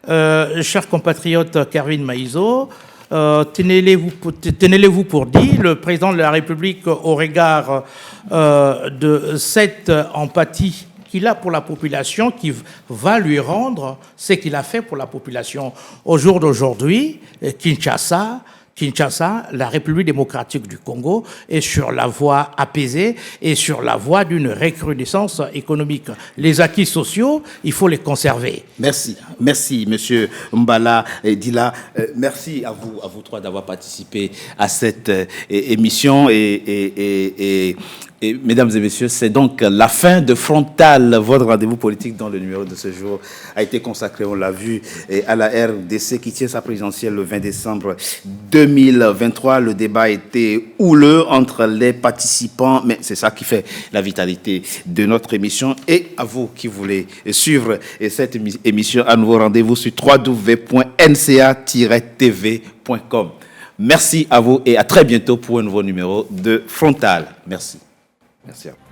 cher compatriote Kervin Maïso, tenez-les-vous pour dit, le président de la République, au regard de cette empathie qu'il a pour la population, qui va lui rendre ce qu'il a fait pour la population. Au jour d'aujourd'hui, Kinshasa, la République démocratique du Congo, est sur la voie apaisée et sur la voie d'une recrudescence économique. Les acquis sociaux, il faut les conserver. Merci. Merci, Monsieur Mbala et Dila. Merci à vous trois d'avoir participé à cette émission et mesdames et messieurs, c'est donc la fin de Frontal, votre rendez-vous politique dont le numéro de ce jour a été consacré, on l'a vu, à la RDC qui tient sa présidentielle le 20 décembre 2023. Le débat a été houleux entre les participants, mais c'est ça qui fait la vitalité de notre émission. Et à vous qui voulez suivre cette émission, à nouveau rendez-vous sur www.nca-tv.com. Merci à vous et à très bientôt pour un nouveau numéro de Frontal. Merci. Merci à vous.